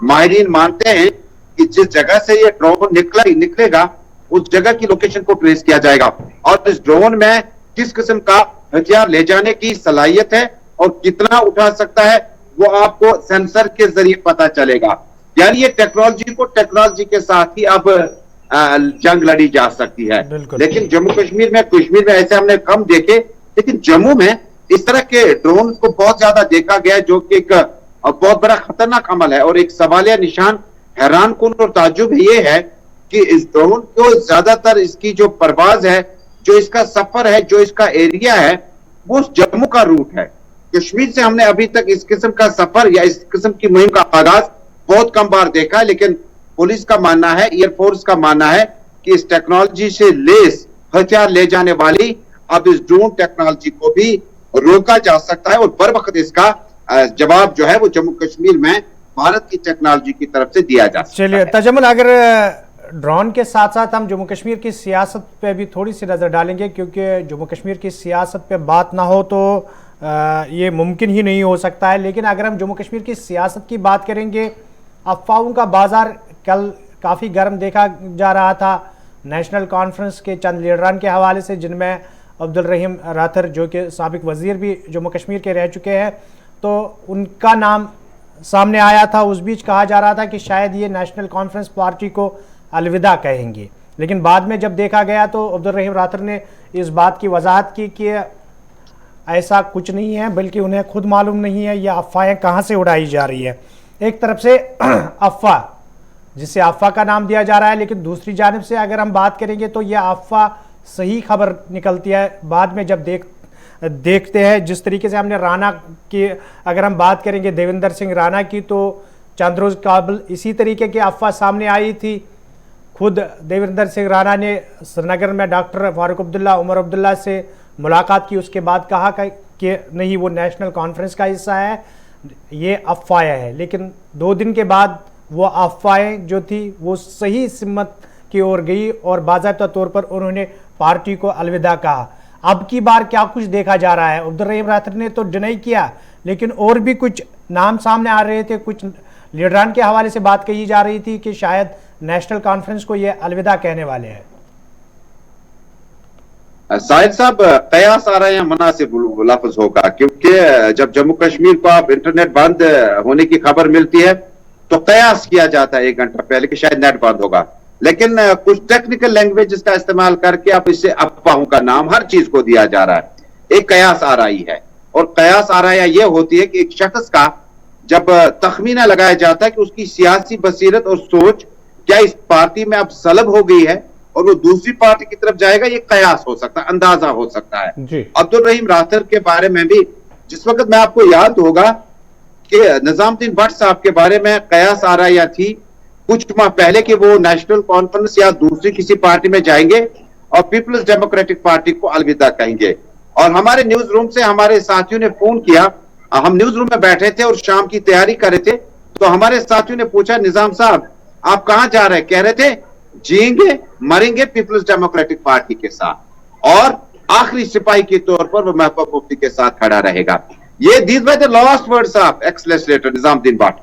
ماہرین مانتے ہیں کہ جس جگہ سے یہ ڈرون نکلے گا اس جگہ کی لوکیشن کو ٹریس کیا جائے گا، اور اس ڈرون میں کس قسم کا ہتھیار لے جانے کی صلاحیت ہے اور کتنا اٹھا سکتا ہے وہ آپ کو سینسر کے ذریعے پتا چلے گا۔ یعنی یہ ٹیکنالوجی کے ساتھ ہی اب جنگ لڑی جا سکتی ہے۔ لیکن جموں کشمیر میں ایسے ہم نے کم دیکھے، لیکن جموں میں اس طرح کے ڈرون کو بہت زیادہ دیکھا گیا، جو کہ ایک بہت بڑا خطرناک عمل ہے، اور ایک سوالیہ نشان حیران کن اور تعجب یہ ہے کہ اس ڈرون کو زیادہ تر اس کی جو پرواز ہے، جو اس کا سفر ہے، جو اس کا ایریا ہے، وہ جموں کا روٹ ہے۔ کشمیر سے ہم نے ابھی تک اس قسم کا سفر یا اس قسم کی مہم کا آغاز بہت کم بار دیکھا ہے، لیکن پولیس کا ماننا ہے، ایئر فورس کا ماننا ہے کہ اس ٹیکنالوجی سے لیس ہتھیار لے جانے والی اب اس ڈرون ٹیکنالوجی کو بھی روکا جا سکتا ہے، اور بر وقت اس کا جواب جو ہے وہ جموں کشمیر میں بھارت کی ٹیکنالوجی کی طرف سے دیا جا سکتا ہے۔ چلیے تجمل، اگر ڈرون کے ساتھ ساتھ ہم جموں کشمیر کی سیاست پہ بھی تھوڑی سی نظر ڈالیں گے، کیونکہ جموں کشمیر کی سیاست پہ بات نہ ہو تو یہ ممکن ہی نہیں ہو سکتا ہے، لیکن اگر ہم جموں کشمیر کی سیاست کی بات کریں گے، افواہوں کا بازار کل کافی گرم دیکھا جا رہا تھا نیشنل کانفرنس کے چند لیڈران کے حوالے سے، جن میں عبدالرحیم راتھر جو کہ سابق وزیر بھی جموں کشمیر کے رہ چکے ہیں، تو ان کا نام سامنے آیا تھا۔ اس بیچ کہا جا رہا تھا کہ شاید یہ نیشنل کانفرنس پارٹی کو الوداع کہیں گے، لیکن بعد میں جب دیکھا گیا تو عبدالرحیم راتھر نے اس بات کی وضاحت کی کہ ایسا کچھ نہیں ہے، بلکہ انہیں خود معلوم نہیں ہے یہ افواہیں کہاں سے اڑائی جا رہی ہے۔ ایک طرف سے افواہ، جسے افواہ کا نام دیا جا رہا ہے، لیکن دوسری جانب سے اگر ہم بات کریں گے تو یہ افواہ صحیح خبر نکلتی ہے بعد میں جب دیکھتے ہیں۔ جس طریقے سے ہم نے رانا کی اگر ہم بات کریں گے، دیویندر سنگھ رانا کی، تو چند روز قبل اسی طریقے کی افواہ سامنے آئی تھی۔ خود دیویندر سنگھ رانا نے سری نگر میں ڈاکٹر فاروق عبداللہ، عمر عبداللہ سے ملاقات کی، اس کے بعد کہا کہ نہیں وہ نیشنل کانفرنس کا حصہ ہے، یہ افواہیں ہے، لیکن 2 دن کے بعد وہ افواہیں جو تھی وہ صحیح سمت کی اور گئی، اور باضابطہ طور پر انہوں نے پارٹی کو الوداع کہا۔ اب کی بار کیا کچھ دیکھا جا رہا ہے؟ عبدالرحیم راتھر نے تو ڈینائی کیا، لیکن اور بھی کچھ نام سامنے آ رہے تھے، کچھ لیڈران کے حوالے سے بات کہی جا رہی تھی کہ شاید نیشنل کانفرنس کو یہ الوداع کہنے والے ہیں۔ ساحل صاحب، قیاس آ رہا ہے مناسب لفظ ہوگا، کیونکہ جب جموں کشمیر کو آپ انٹرنیٹ بند ہونے کی خبر ملتی ہے تو قیاس کیا جاتا ہے 1 گھنٹہ پہلے کہ شاید نیٹ بند ہوگا، لیکن کچھ ٹیکنیکل لینگویج کا استعمال کر کے اب اس سے افواہوں کا نام ہر چیز کو دیا جا رہا ہے۔ ایک قیاس آ رہی ہے، اور قیاس آ رہا ہے یہ ہوتی ہے کہ ایک شخص کا جب تخمینہ لگایا جاتا ہے کہ اس کی سیاسی بصیرت اور سوچ کیا اس پارٹی میں اب سلب ہو گئی ہے اور وہ دوسری پارٹی کی طرف جائے گا، یہ قیاس ہو سکتا ہے، اندازہ ہو سکتا ہے۔ عبدالرحیم راتھر کے بارے میں بھی جس وقت میں آپ کو یاد ہوگا کہ نظام الدین بٹ صاحب کے بارے میں قیاس آ رہا تھی कुछ माह पहले कि वो नेशनल कॉन्फ्रेंस या दूसरी किसी पार्टी में जाएंगे और पीपल्स डेमोक्रेटिक पार्टी को अलविदा कहेंगे। और हमारे न्यूज रूम से हमारे साथियों ने फोन किया, हम न्यूज रूम में बैठे थे और शाम की तैयारी कर रहे थे, तो हमारे साथियों ने पूछा निजाम साहब आप कहां जा रहे हैं? कह रहे थे जिएंगे मरेंगे पीपल्स डेमोक्रेटिक पार्टी के साथ और आखिरी सिपाही के तौर पर वो महबूब मुफ्ती के साथ खड़ा रहेगा। ये these by the last words of x legislator Nizamuddin Bhatt.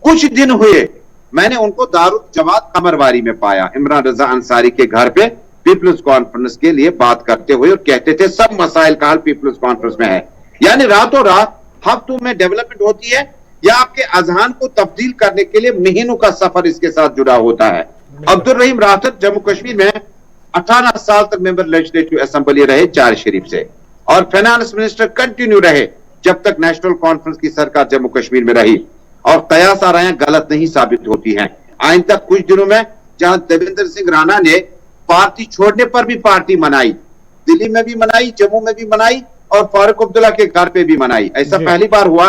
कुछ दिन हुए मैंने उनको दारुल जमात कमरवारी में पाया, इमरान रजा अंसारी के घर पे पीपल्स कॉन्फ्रेंस के लिए बात करते हुए, और कहते थे सब मसाइल का हल पीपल्स कॉन्फ्रेंस में है। यानी रातों रात हफ्तों में डेवलपमेंट होती है या आपके अजहान को तब्दील करने के लिए महीनों का सफर इसके साथ जुड़ा होता है। अब्दुल रहीम राहत जम्मू कश्मीर में 18 साल तक मेंबर लेजिस्लेटिव असेंबली रहे चार शरीफ से, और फाइनेंस मिनिस्टर कंटिन्यू रहे जब तक नेशनल कॉन्फ्रेंस की सरकार जम्मू कश्मीर में रही, और कयास आ रहे हैं गलत नहीं साबित होती हैं। आइंदा कुछ दिनों में जहां देवेंद्र सिंह राणा ने पार्टी छोड़ने पर भी पार्टी मनाई, दिल्ली में भी मनाई, जम्मू में भी मनाई और फारूक अब्दुल्ला के घर पे भी मनाई, ऐसा पहली बार हुआ।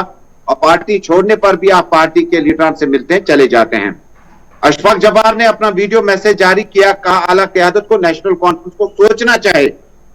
और पार्टी छोड़ने पर भी आप पार्टी के लीडर से मिलते हैं, चले जाते हैं। अशफाक जब्बार ने अपना वीडियो मैसेज जारी किया, कहा आला क़यादत को नेशनल कॉन्फ्रेंस को सोचना चाहिए,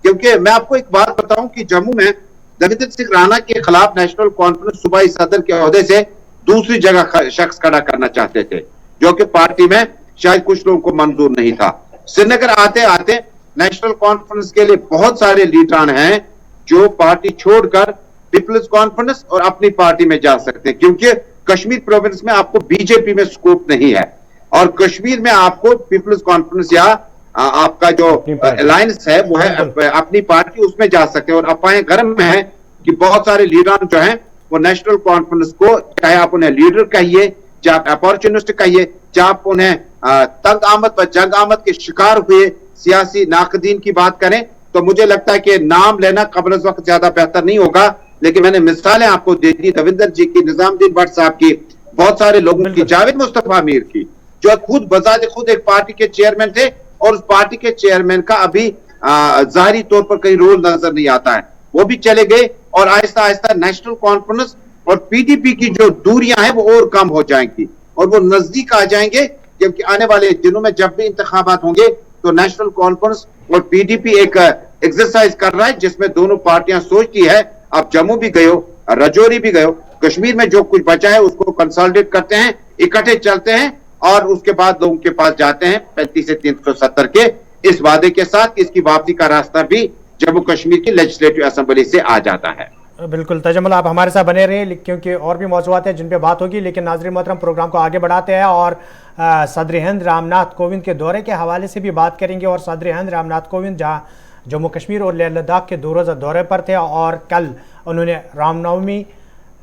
क्योंकि मैं आपको एक बात बताऊं कि जम्मू में देवेंद्र सिंह राणा के खिलाफ नेशनल कॉन्फ्रेंस सूबाई सदर के ओहदे से दूसरी जगह शख्स खड़ा करना चाहते थे, जो कि पार्टी में शायद कुछ लोगों को मंजूर नहीं था। श्रीनगर आते आते नेशनल कॉन्फ्रेंस के लिए बहुत सारे लीडरान हैं जो पार्टी छोड़कर पीपल्स कॉन्फ्रेंस और अपनी पार्टी में जा सकते हैं, क्योंकि कश्मीर प्रोविंस में आपको बीजेपी में स्कोप नहीं है, और कश्मीर में आपको पीपल्स कॉन्फ्रेंस या आपका जो अलायंस है वो है अपनी पार्टी, उसमें जा सकते हैं। और अफवाहें गर्म में है कि बहुत सारे लीडर जो हैं वो नेशनल कॉन्फ्रेंस को, चाहे आप उन्हें लीडर कहिए, चाहे आप अपॉर्चुनिस्ट कहिए, चाहे आप उन्हें तंग आमद व जंग आमद के शिकार हुए सियासी नाकदीन की बात करें, तो मुझे लगता है कि नाम लेना कब्ल इस वक्त ज्यादा बेहतर नहीं होगा। लेकिन मैंने मिसालें आपको दे दी, रविंदर जी की, निजामुद्दीन भट्ट साहब की, बहुत सारे लोगों की, जावेद मुस्तफा मीर की, जो खुद बजाते खुद एक पार्टी के चेयरमैन थे, और उस पार्टी के चेयरमैन का अभी जाहिरी तौर पर कहीं रोल नजर नहीं आता है, वो भी चले गए। और आहिस्ता आहिस्ता नेशनल कॉन्फ्रेंस और पीडीपी की जो दूरियां हैं वो और कम हो जाएंगी और वो नजदीक आ जाएंगे, क्योंकि आने वाले दिनों में जब भी इंतखाबात होंगे तो नेशनल कॉन्फ्रेंस और पीडीपी एक एक्सरसाइज कर रहा है जिसमें दोनों पार्टियां सोचती है आप जम्मू भी गए हो, राजौरी भी गए हो, कश्मीर में जो कुछ बचा है उसको कंसोलिडेट करते हैं, इकट्ठे चलते हैं और उसके बाद लोगों के पास जाते हैं 35 से 370 के इस वादे के साथ। इसकी वापसी का रास्ता भी जम्मू कश्मीर की लेजिस्लेटिव असेंबली से आ जाता है। बिल्कुल तजम्मुल, आप हमारे साथ बने रहे क्योंकि और भी मौज़ूआत हैं जिन पे बात होगी, लेकिन नाज़रीन मोहतरम प्रोग्राम को आगे बढ़ाते हैं और सदर हिंद रामनाथ कोविंद के दौरे के हवाले से भी बात करेंगे। और सदर हिंद रामनाथ कोविंद जहाँ जम्मू कश्मीर और लेह लद्दाख के 2 रोज़ा दौरे पर थे और कल उन्होंने रामनवमी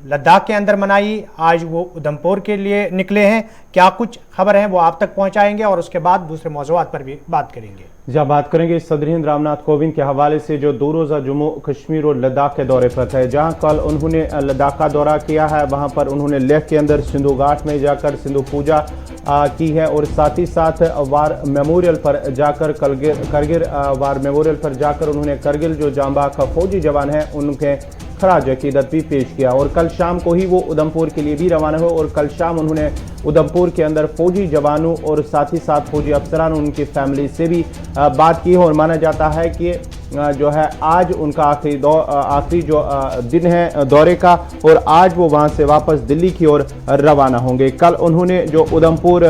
लद्दाख के अंदर मनाई, आज वो उधमपुर के लिए निकले हैं। क्या कुछ खबर है वो आप तक पहुंचाएंगे और उसके बाद दूसरे मौज़ूआत पर भी बात करेंगे। जहाँ बात करेंगे सदर हिंद रामनाथ कोविंद के हवाले से जो 2 रोज़ा जम्मू कश्मीर और लद्दाख के दौरे पर थे, जहाँ कल उन्होंने लद्दाख का दौरा किया है, वहाँ पर उन्होंने लेह के अंदर सिंधु घाट में जाकर सिंधु पूजा की है और साथ ही साथ वार मेमोरियल पर जाकर करगिल वार मेमोरियल पर जाकर उन्होंने करगिल जो जांबाज फौजी जवान हैं उनके खराज अकीदत भी पेश किया। और कल शाम को ही वो उधमपुर के लिए भी रवाना हुए और कल शाम उन्होंने उधमपुर के अंदर फौजी जवानों और साथ ही साथ फौजी अफसरान उनकी फैमिली से भी बात की है। और माना जाता है कि जो है आज उनका आखिरी जो दिन है दौरे का और आज वो वहाँ से वापस दिल्ली की ओर रवाना होंगे। कल उन्होंने जो उधमपुर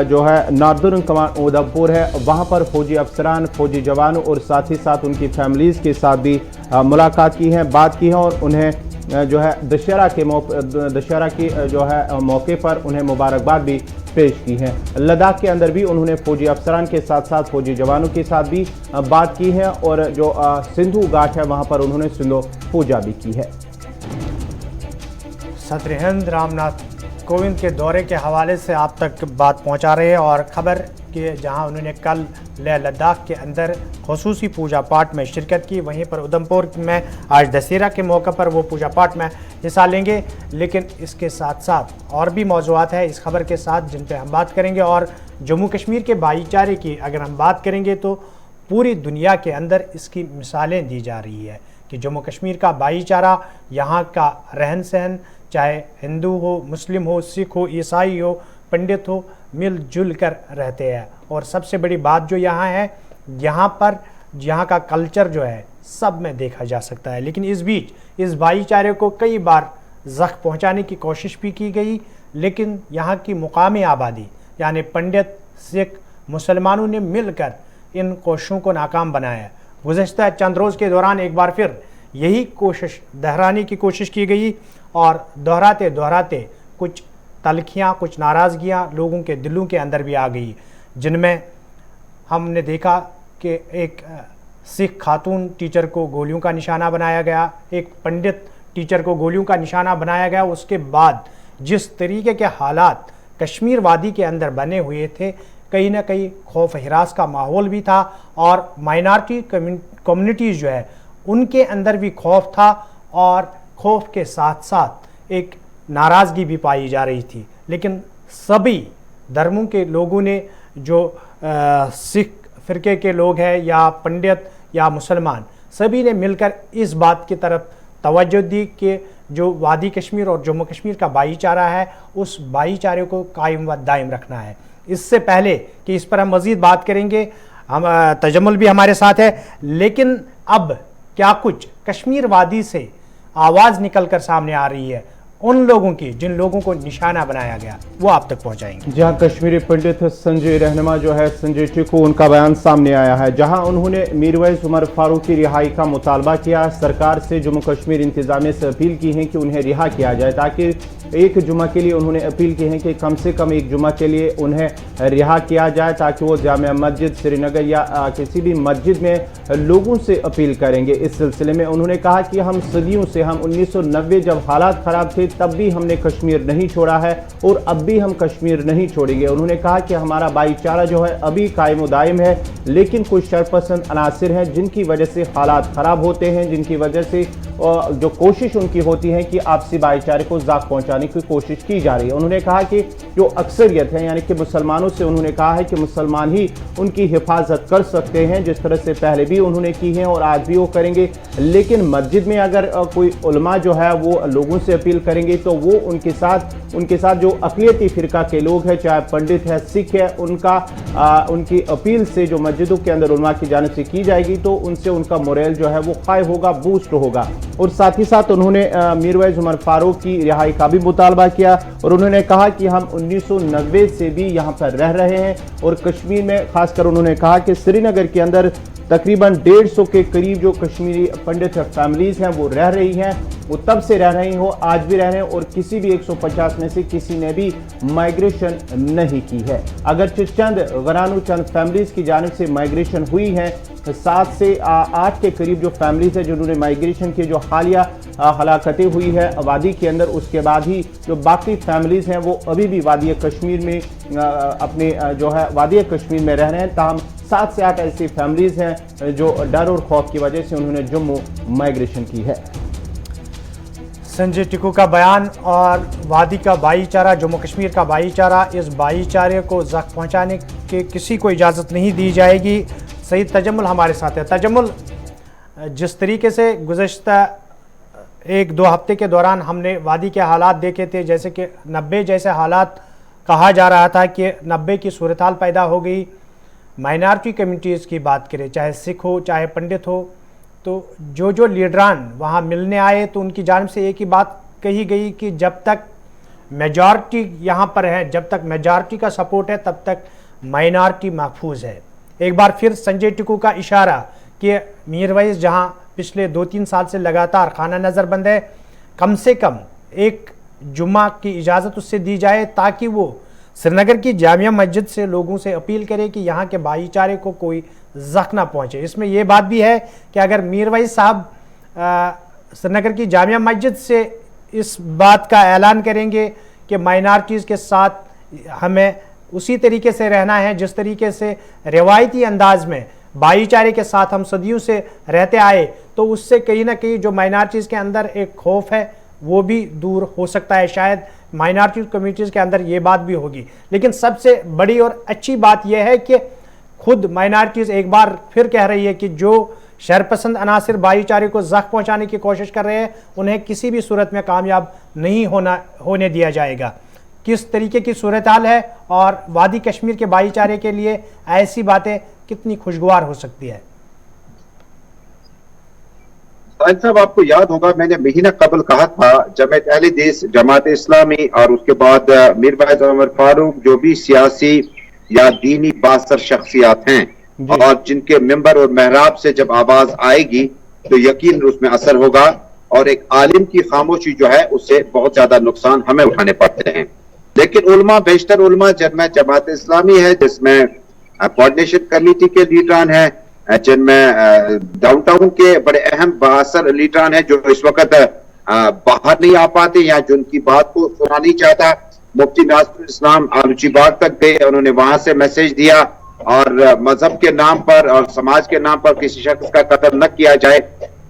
जो है नॉर्दर्न कमांड उधमपुर है वहाँ पर फौजी अफसरान, फौजी जवानों और साथ ही साथ उनकी फैमिलीज़ के साथ भी मुलाकात की है, बात की है और उन्हें जो है दशहरा की जो है मौके पर उन्हें मुबारकबाद भी पेश की है। लद्दाख के अंदर भी उन्होंने फौजी अफसरान के साथ साथ फौजी जवानों के साथ भी बात की है और जो सिंधु घाट है वहां पर उन्होंने सिंधु पूजा भी की है। सदर हिंद रामनाथ कोविंद के दौरे के हवाले से आप तक बात पहुंचा रहे हैं और ख़बर कि जहां उन्होंने कल लेह लद्दाख के अंदर ख़ुसूसी पूजा पाठ में शिरकत की, वहीं पर उधमपुर में आज दशहरा के मौके पर वो पूजा पाठ में हिस्सा लेंगे। लेकिन इसके साथ साथ और भी मौज़ूआत है इस खबर के साथ जिन पे हम बात करेंगे। और जम्मू कश्मीर के भाईचारे की अगर हम बात करेंगे तो पूरी दुनिया के अंदर इसकी मिसालें दी जा रही है कि जम्मू कश्मीर का भाईचारा, यहाँ का रहन सहन, चाहे हिंदू हो, मुस्लिम हो, सिख हो, ईसाई हो, पंडित हो, मिलजुल कर रहते हैं। और सबसे बड़ी बात जो यहाँ है, यहाँ का कल्चर जो है सब में देखा जा सकता है। लेकिन इस बीच इस भाईचारे को कई बार ज़ख्म पहुँचाने की कोशिश भी की गई, लेकिन यहाँ की मुकामी आबादी यानी पंडित, सिख, मुसलमानों ने मिलकर इन कोशिशों को नाकाम बनाया। गुज़श्ता चंद रोज़ के दौरान एक बार फिर यही कोशिश दोहराने की कोशिश की गई और दोहराते दोहराते कुछ तलखियाँ, कुछ नाराज़गियाँ लोगों के दिलों के अंदर भी आ गई, जिनमें हमने देखा कि एक सिख खातून टीचर को गोलियों का निशाना बनाया गया, एक पंडित टीचर को गोलियों का निशाना बनाया गया। उसके बाद जिस तरीके के हालात कश्मीर वादी के अंदर बने हुए थे, कहीं ना कहीं खौफ हिरास का माहौल भी था और माइनॉरिटी कम्युनिटीज़ जो है उनके अंदर भी खौफ था और खौफ के साथ साथ एक नाराज़गी भी पाई जा रही थी। लेकिन सभी धर्मों के लोगों ने, जो सिख फ़िरके के लोग हैं या पंडित या मुसलमान, सभी ने मिलकर इस बात की तरफ तवज्जो दी कि जो वादी कश्मीर और जम्मू कश्मीर का भाईचारा है, उस भाईचारे को कायम व दायम रखना है। इससे पहले कि इस पर हम मज़ीद बात करेंगे, हम तजम्मुल भी हमारे साथ है, लेकिन अब क्या कुछ कश्मीर वादी से आवाज़ निकल कर सामने आ रही है उन लोगों की जिन लोगों को निशाना बनाया गया, वो आप तक पहुंचाएंगे। जहां कश्मीरी पंडित संजय रहनुमा जो है, संजय टिक्कू, उनका बयान सामने आया है, जहां उन्होंने मीरवैस उमर फारूक की रिहाई का मुतालबा किया। सरकार से जम्मू कश्मीर इंतजामिया से अपील की है कि उन्हें रिहा किया जाए, ताकि एक जुमा के लिए उन्होंने अपील की है कि कम से कम एक जुमा के लिए उन्हें रिहा किया जाए, ताकि वो जामिया मस्जिद श्रीनगर या किसी भी मस्जिद में लोगों से अपील करेंगे। इस सिलसिले में उन्होंने कहा कि हम सदियों से, हम 1990 जब हालात ख़राब थे तब भी हमने कश्मीर नहीं छोड़ा है और अब भी हम कश्मीर नहीं छोड़ेंगे। उन्होंने कहा कि हमारा भाईचारा जो है अभी कायम दायम है, लेकिन कुछ शरपसंद अनासिर हैं जिनकी वजह से हालात ख़राब होते हैं, जिनकी वजह से जो कोशिश उनकी होती है कि आपसी भाईचारे को ज़ख्म पहुंचाने की कोशिश की जा रही है। उन्होंने कहा कि जो अक्सरियत है यानी कि मुसलमानों से उन्होंने कहा है कि मुसलमान ही उनकी हिफाजत कर सकते हैं, जिस तरह से पहले भी उन्होंने की है और आज भी वो करेंगे। लेकिन मस्जिद में अगर कोई उलमा जो है वो लोगों से अपील करेंगे तो वो उनके साथ जो अक़लियती फ़िरका के लोग हैं, चाहे पंडित है, सिख है, उनकी अपील से जो मस्जिदों के अंदर उलमा की जानिब से की जाएगी तो उनसे उनका मोरल जो है वो कायम होगा, बूस्ट होगा। और साथ ही साथ उन्होंने मीरवैस उमर फारूक की रिहाई का भी मुतालबा किया और उन्होंने कहा कि हम 1990 से भी यहाँ पर रह रहे हैं और कश्मीर में खासकर उन्होंने कहा कि श्रीनगर के अंदर तकरीबन 150 के करीब जो कश्मीरी पंडित फैमिलीज़ हैं वो रह रही हैं, वो तब से रह रही हो, आज भी रह रहे हैं और किसी भी 150 में से किसी ने भी माइग्रेशन नहीं की है। अगरचे चंद चंद फैमिलीज़ की जानिब से माइग्रेशन हुई है, 7 से 8 के करीब जो फैमिलीज़ है जिन्होंने माइग्रेशन की, जो हालिया हलाकतें हुई है वादी के अंदर, उसके बाद ही जो बाकी फैमिलीज़ हैं वो अभी भी वादी कश्मीर में अपने जो है वादी कश्मीर में रह रहे हैं। ताहम 7 से 8 ऐसी फैमिलीज़ हैं जो डर और खौफ की वजह से उन्होंने जम्मू माइग्रेशन की है। संजय टिक्कू का बयान और वादी का भाईचारा, जम्मू कश्मीर का भाईचारा, इस भाईचारे को ज़ख्म पहुंचाने की किसी को इजाज़त नहीं दी जाएगी। सईद तजम्मुल हमारे साथ है। तजम्मुल, जिस तरीके से गुज़श्ता 1-2 हफ्ते के दौरान हमने वादी के हालात देखे थे, जैसे कि 90 जैसे हालात कहा जा रहा था कि 90 की सूरत हाल पैदा हो गई। माइनॉरिटी कम्युनिटीज़ की बात करें, चाहे सिख हो चाहे पंडित हो, तो जो लीडरान वहाँ मिलने आए तो उनकी जानिब से एक ही बात कही गई कि जब तक मेजॉरिटी यहाँ पर है, जब तक मेजॉरिटी का सपोर्ट है, तब तक माइनॉरिटी महफूज है। एक बार फिर संजय टिक्कू का इशारा कि मीरवैस जहाँ पिछले 2-3 साल से लगातार खाना नज़रबंद है, कम से कम एक जुम्मा की इजाज़त उससे दी जाए ताकि वो श्रीनगर की जामिया मस्जिद से लोगों से अपील करे कि यहाँ के भाईचारे को कोई ज़ख्म ना पहुँचे। इसमें यह बात भी है कि अगर मीरवैस साहब श्रीनगर की जामिया मस्जिद से इस बात का ऐलान करेंगे कि माइनॉरिटीज़ के साथ हमें उसी तरीके से रहना है जिस तरीके से रिवायती अंदाज में भाईचारे के साथ हम सदियों से रहते आए, तो उससे कहीं ना कहीं जो माइनॉरिटीज़ के अंदर एक खौफ है वो भी दूर हो सकता है। शायद माइनॉरिटी कम्युनिटीज़ के अंदर ये बात भी होगी। लेकिन सबसे बड़ी और अच्छी बात यह है कि खुद माइनॉरिटीज़ एक बार फिर कह रही है कि जो शरपसंद अनासिर भाईचारे को ज़ख्म पहुँचाने की कोशिश कर रहे हैं, उन्हें किसी भी सूरत में कामयाब नहीं होने दिया जाएगा। کس طریقے کی صورتحال ہے اور وادی کشمیر کے بھائی چارے کے لیے ایسی باتیں کتنی خوشگوار ہو سکتی ہے؟ ساحل صاحب، آپ کو یاد ہوگا میں نے مہینہ قبل کہا تھا جمعیت اہل حدیث، جماعت اسلامی اور اس کے بعد میر وحید عمر فاروق جو بھی سیاسی یا دینی بااثر شخصیات ہیں اور جن کے ممبر اور محراب سے جب آواز آئے گی تو یقین اس میں اثر ہوگا، اور ایک عالم کی خاموشی جو ہے اس سے بہت زیادہ نقصان ہمیں اٹھانے پڑتے ہیں۔ لیکن علماء، بیشتر علماء جن میں جماعت اسلامی ہے، جس میں کوارڈینیشن کمیٹی کے لیڈران ہیں، جن میں ڈاؤن ٹاؤن کے بڑے اہم بااثر لیڈران ہیں جو اس وقت باہر نہیں آ پاتے یا جن کی بات کو سنا نہیں چاہتا، مفتی ناصر الاسلام آلوچی باغ تک گئے، انہوں نے وہاں سے میسج دیا اور مذہب کے نام پر اور سماج کے نام پر کسی شخص کا قتل نہ کیا جائے۔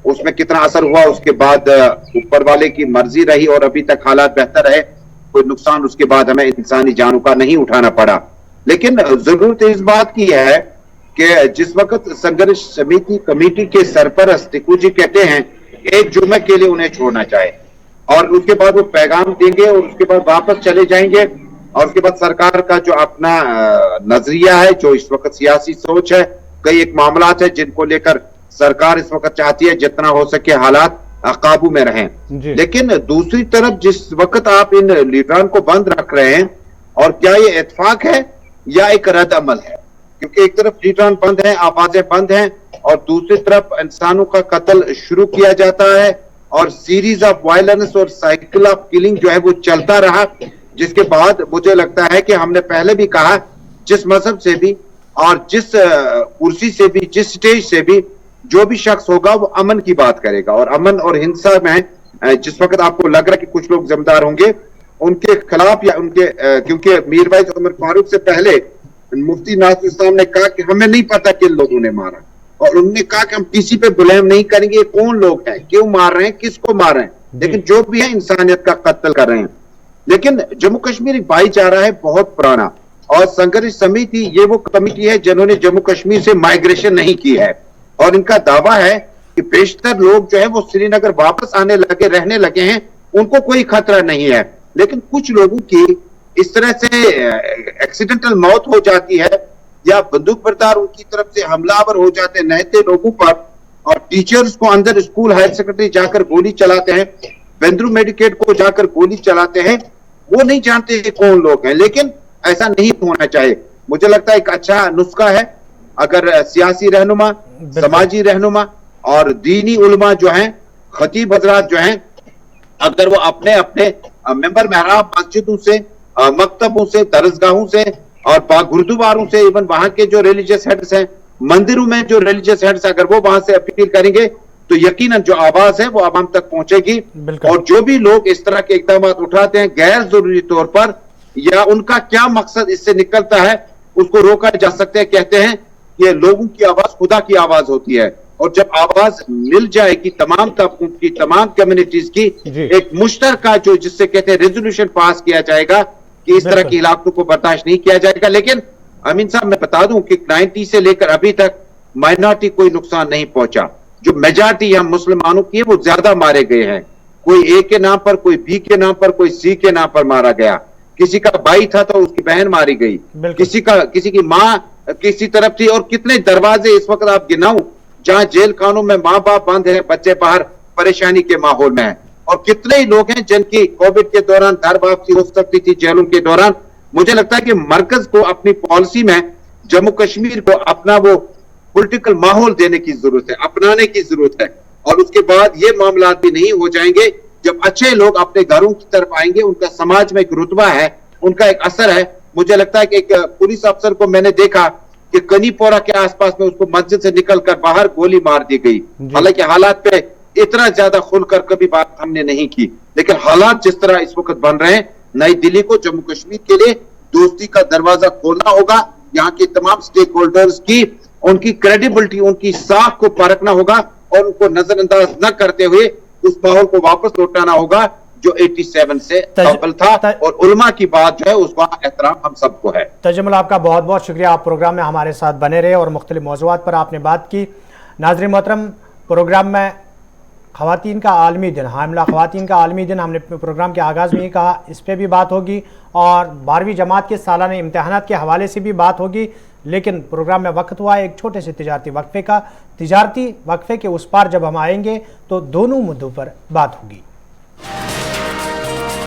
اس میں کتنا اثر ہوا، اس کے بعد اوپر والے کی مرضی رہی اور ابھی تک حالات بہتر رہے، کوئی نقصان اس کے بعد ہمیں انسانی جانوں کا نہیں اٹھانا پڑا۔ لیکن ضرورت اس بات کی ہے کہ جس وقت سنگھرش سمیتی کمیٹی کے سرپرست ٹکو جی کہتے ہیں ایک جمعہ کے لیے انہیں چھوڑنا چاہے اور اس کے بعد وہ پیغام دیں گے اور اس کے بعد واپس چلے جائیں گے، اور اس کے بعد سرکار کا جو اپنا نظریہ ہے، جو اس وقت سیاسی سوچ ہے، کئی ایک معاملات ہیں جن کو لے کر سرکار اس وقت چاہتی ہے جتنا ہو سکے حالات قابو میں رہیں۔ لیکن دوسری طرف جس وقت آپ ان لیڈران کو بند رکھ رہے ہیں، اور کیا یہ اتفاق ہے یا ایک رد عمل ہے؟ کیونکہ ایک طرف لیڈران بند ہیں، آوازیں بند ہیں، اور دوسری طرف انسانوں کا قتل شروع کیا جاتا ہے اور سیریز آف وائلنس اور سائیکل آف کلنگ جو ہے وہ چلتا رہا، جس کے بعد مجھے لگتا ہے کہ ہم نے پہلے بھی کہا جس مذہب سے بھی اور جس کرسی سے بھی، جس سٹیج سے بھی جو بھی شخص ہوگا وہ امن کی بات کرے گا، اور امن اور ہنسا میں جس وقت آپ کو لگ رہا ہے کہ کچھ لوگ ذمہ دار ہوں گے ان کے خلاف یا ان کے، کیونکہ میر وحید عمر فاروق سے پہلے مفتی ناصر الاسلام نے کہا کہ ہمیں نہیں پتا کن لوگوں نے مارا، اور انہوں نے کہا کہ ہم کسی پہ بلیم نہیں کریں گے، یہ کون لوگ ہیں، کیوں مار رہے ہیں، کس کو مار رہے ہیں، لیکن جو بھی ہے انسانیت کا قتل کر رہے ہیں۔ لیکن جموں کشمیر ایک بھائی چارہ ہے بہت پرانا، اور سنگھرش سمیتی یہ وہ کمیٹی ہے جنہوں نے جموں کشمیر سے مائگریشن نہیں کی ہے، اور ان کا دعویٰ ہے کہ بیشتر لوگ جو ہے وہ سری نگر واپس آنے لگے، رہنے لگے ہیں، ان کو کوئی خطرہ نہیں ہے۔ لیکن کچھ لوگوں کی اس طرح سے ایکسیڈنٹل موت ہو جاتی ہے یا بندوق بردار ان کی طرف سے حملہ آور ہو جاتے ہیں نہتے لوگوں پر، اور ٹیچرز کو اندر اسکول ہائر سیکنڈری جا کر گولی چلاتے ہیں، بندرو میڈیکیٹ کو جا کر گولی چلاتے ہیں، وہ نہیں جانتے کہ کون لوگ ہیں۔ لیکن ایسا نہیں ہونا چاہیے۔ مجھے لگتا ہے ایک اچھا نسخہ ہے اگر سیاسی رہنما، سماجی رہنما اور دینی علماء جو ہیں، خطیب حضرات جو ہیں، اگر وہ اپنے اپنے ممبر محراب مسجدوں سے، مکتبوں سے، درسگاہوں سے اور گردواروں سے، ایون وہاں کے جو ریلیجیس ہیڈز ہیں، مندروں میں جو ریلیجیس ہیڈز اگر وہ وہاں سے اپیل کریں گے تو یقیناً جو آواز ہے وہ عوام تک پہنچے گی، اور جو بھی لوگ اس طرح کے اقدامات اٹھاتے ہیں غیر ضروری طور پر، یا ان کا کیا مقصد اس سے نکلتا ہے، اس کو روکا جا سکتا ہے۔ کہتے ہیں کہ لوگوں کی آواز خدا کی آواز ہوتی ہے، اور جب آواز مل جائے گی تمام طبقوں کی، تمام کمیونٹیز کی، ایک مشترکہ جو جس سے کہتے ہیں ریزولوشن پاس کیا جائے گا کہ اس طرح کی علاقوں کو برداشت نہیں کیا جائے گا۔ لیکن امین صاحب میں بتا دوں کہ 90 سے لے کر ابھی تک مائنورٹی کوئی نقصان نہیں پہنچا، جو میجارٹی ہم مسلمانوں کی ہے وہ زیادہ مارے گئے ہیں، کوئی اے کے نام پر، کوئی بی کے نام پر، کوئی سی کے نام پر مارا گیا، کسی کا بھائی تھا تو اس کی بہن ماری گئی، کسی کی ماں کسی طرف تھی، اور کتنے دروازے اس وقت آپ گناؤں جہاں جیل خانوں میں ماں باپ بند ہیں، بچے باہر پریشانی کے ماحول میں ہیں، اور کتنے ہی لوگ ہیں جن کی کووڈ کے دوران گھر واپسی ہو سکتی تھی جیلوں کے دوران۔ مجھے لگتا ہے کہ مرکز کو اپنی پالیسی میں جموں کشمیر کو اپنا وہ پولیٹیکل ماحول دینے کی ضرورت ہے، اپنانے کی ضرورت ہے، اور اس کے بعد یہ معاملات بھی نہیں ہو جائیں گے جب اچھے لوگ اپنے گھروں کی طرف آئیں گے، ان کا سماج میں ایک رتبہ ہے، ان کا ایک اثر ہے۔ مجھے لگتا ہے کہ ایک پولیس افسر کو میں نے دیکھا کہ کنی پورا کے آس پاس میں اس کو مسجد سے نکل کر باہر گولی مار دی گئی، حالانکہ حالات پہ اتنا زیادہ کھل کر کبھی بات ہم نے نہیں کی، لیکن حالات جس طرح اس وقت بن رہے ہیں، نئی دلی کو جموں کشمیر کے لیے دوستی کا دروازہ کھولنا ہوگا، یہاں کے تمام سٹیک ہولڈرز کی، ان کی کریڈیبلٹی، ان کی ساکھ کو پرکھنا ہوگا، اور ان کو نظر انداز نہ کرتے ہوئے اس ماحول کو واپس لوٹانا ہوگا جو 87 سے قبل تھا، اور علماء کی بات جو ہے اس کا احترام ہم سب کو ہے۔ تجمل آپ کا بہت بہت شکریہ، آپ پروگرام میں ہمارے ساتھ بنے رہے اور مختلف موضوعات پر آپ نے بات کی۔ ناظرین محترم، پروگرام میں ख़वातीन का आलमी दिन, हामिला ख़वातीन का आलमी दिन, हमने प्रोग्राम के आगाज़ में ही कहा, इस पर भी बात होगी और 12वीं जमात के सालाना इम्तहानात के हवाले से भी बात होगी। लेकिन प्रोग्राम में वक्त हुआ है एक छोटे से तिजारती वक्फे का। तिजारती वक्फे के उस पार जब हम आएंगे तो दोनों मुद्दों पर बात होगी।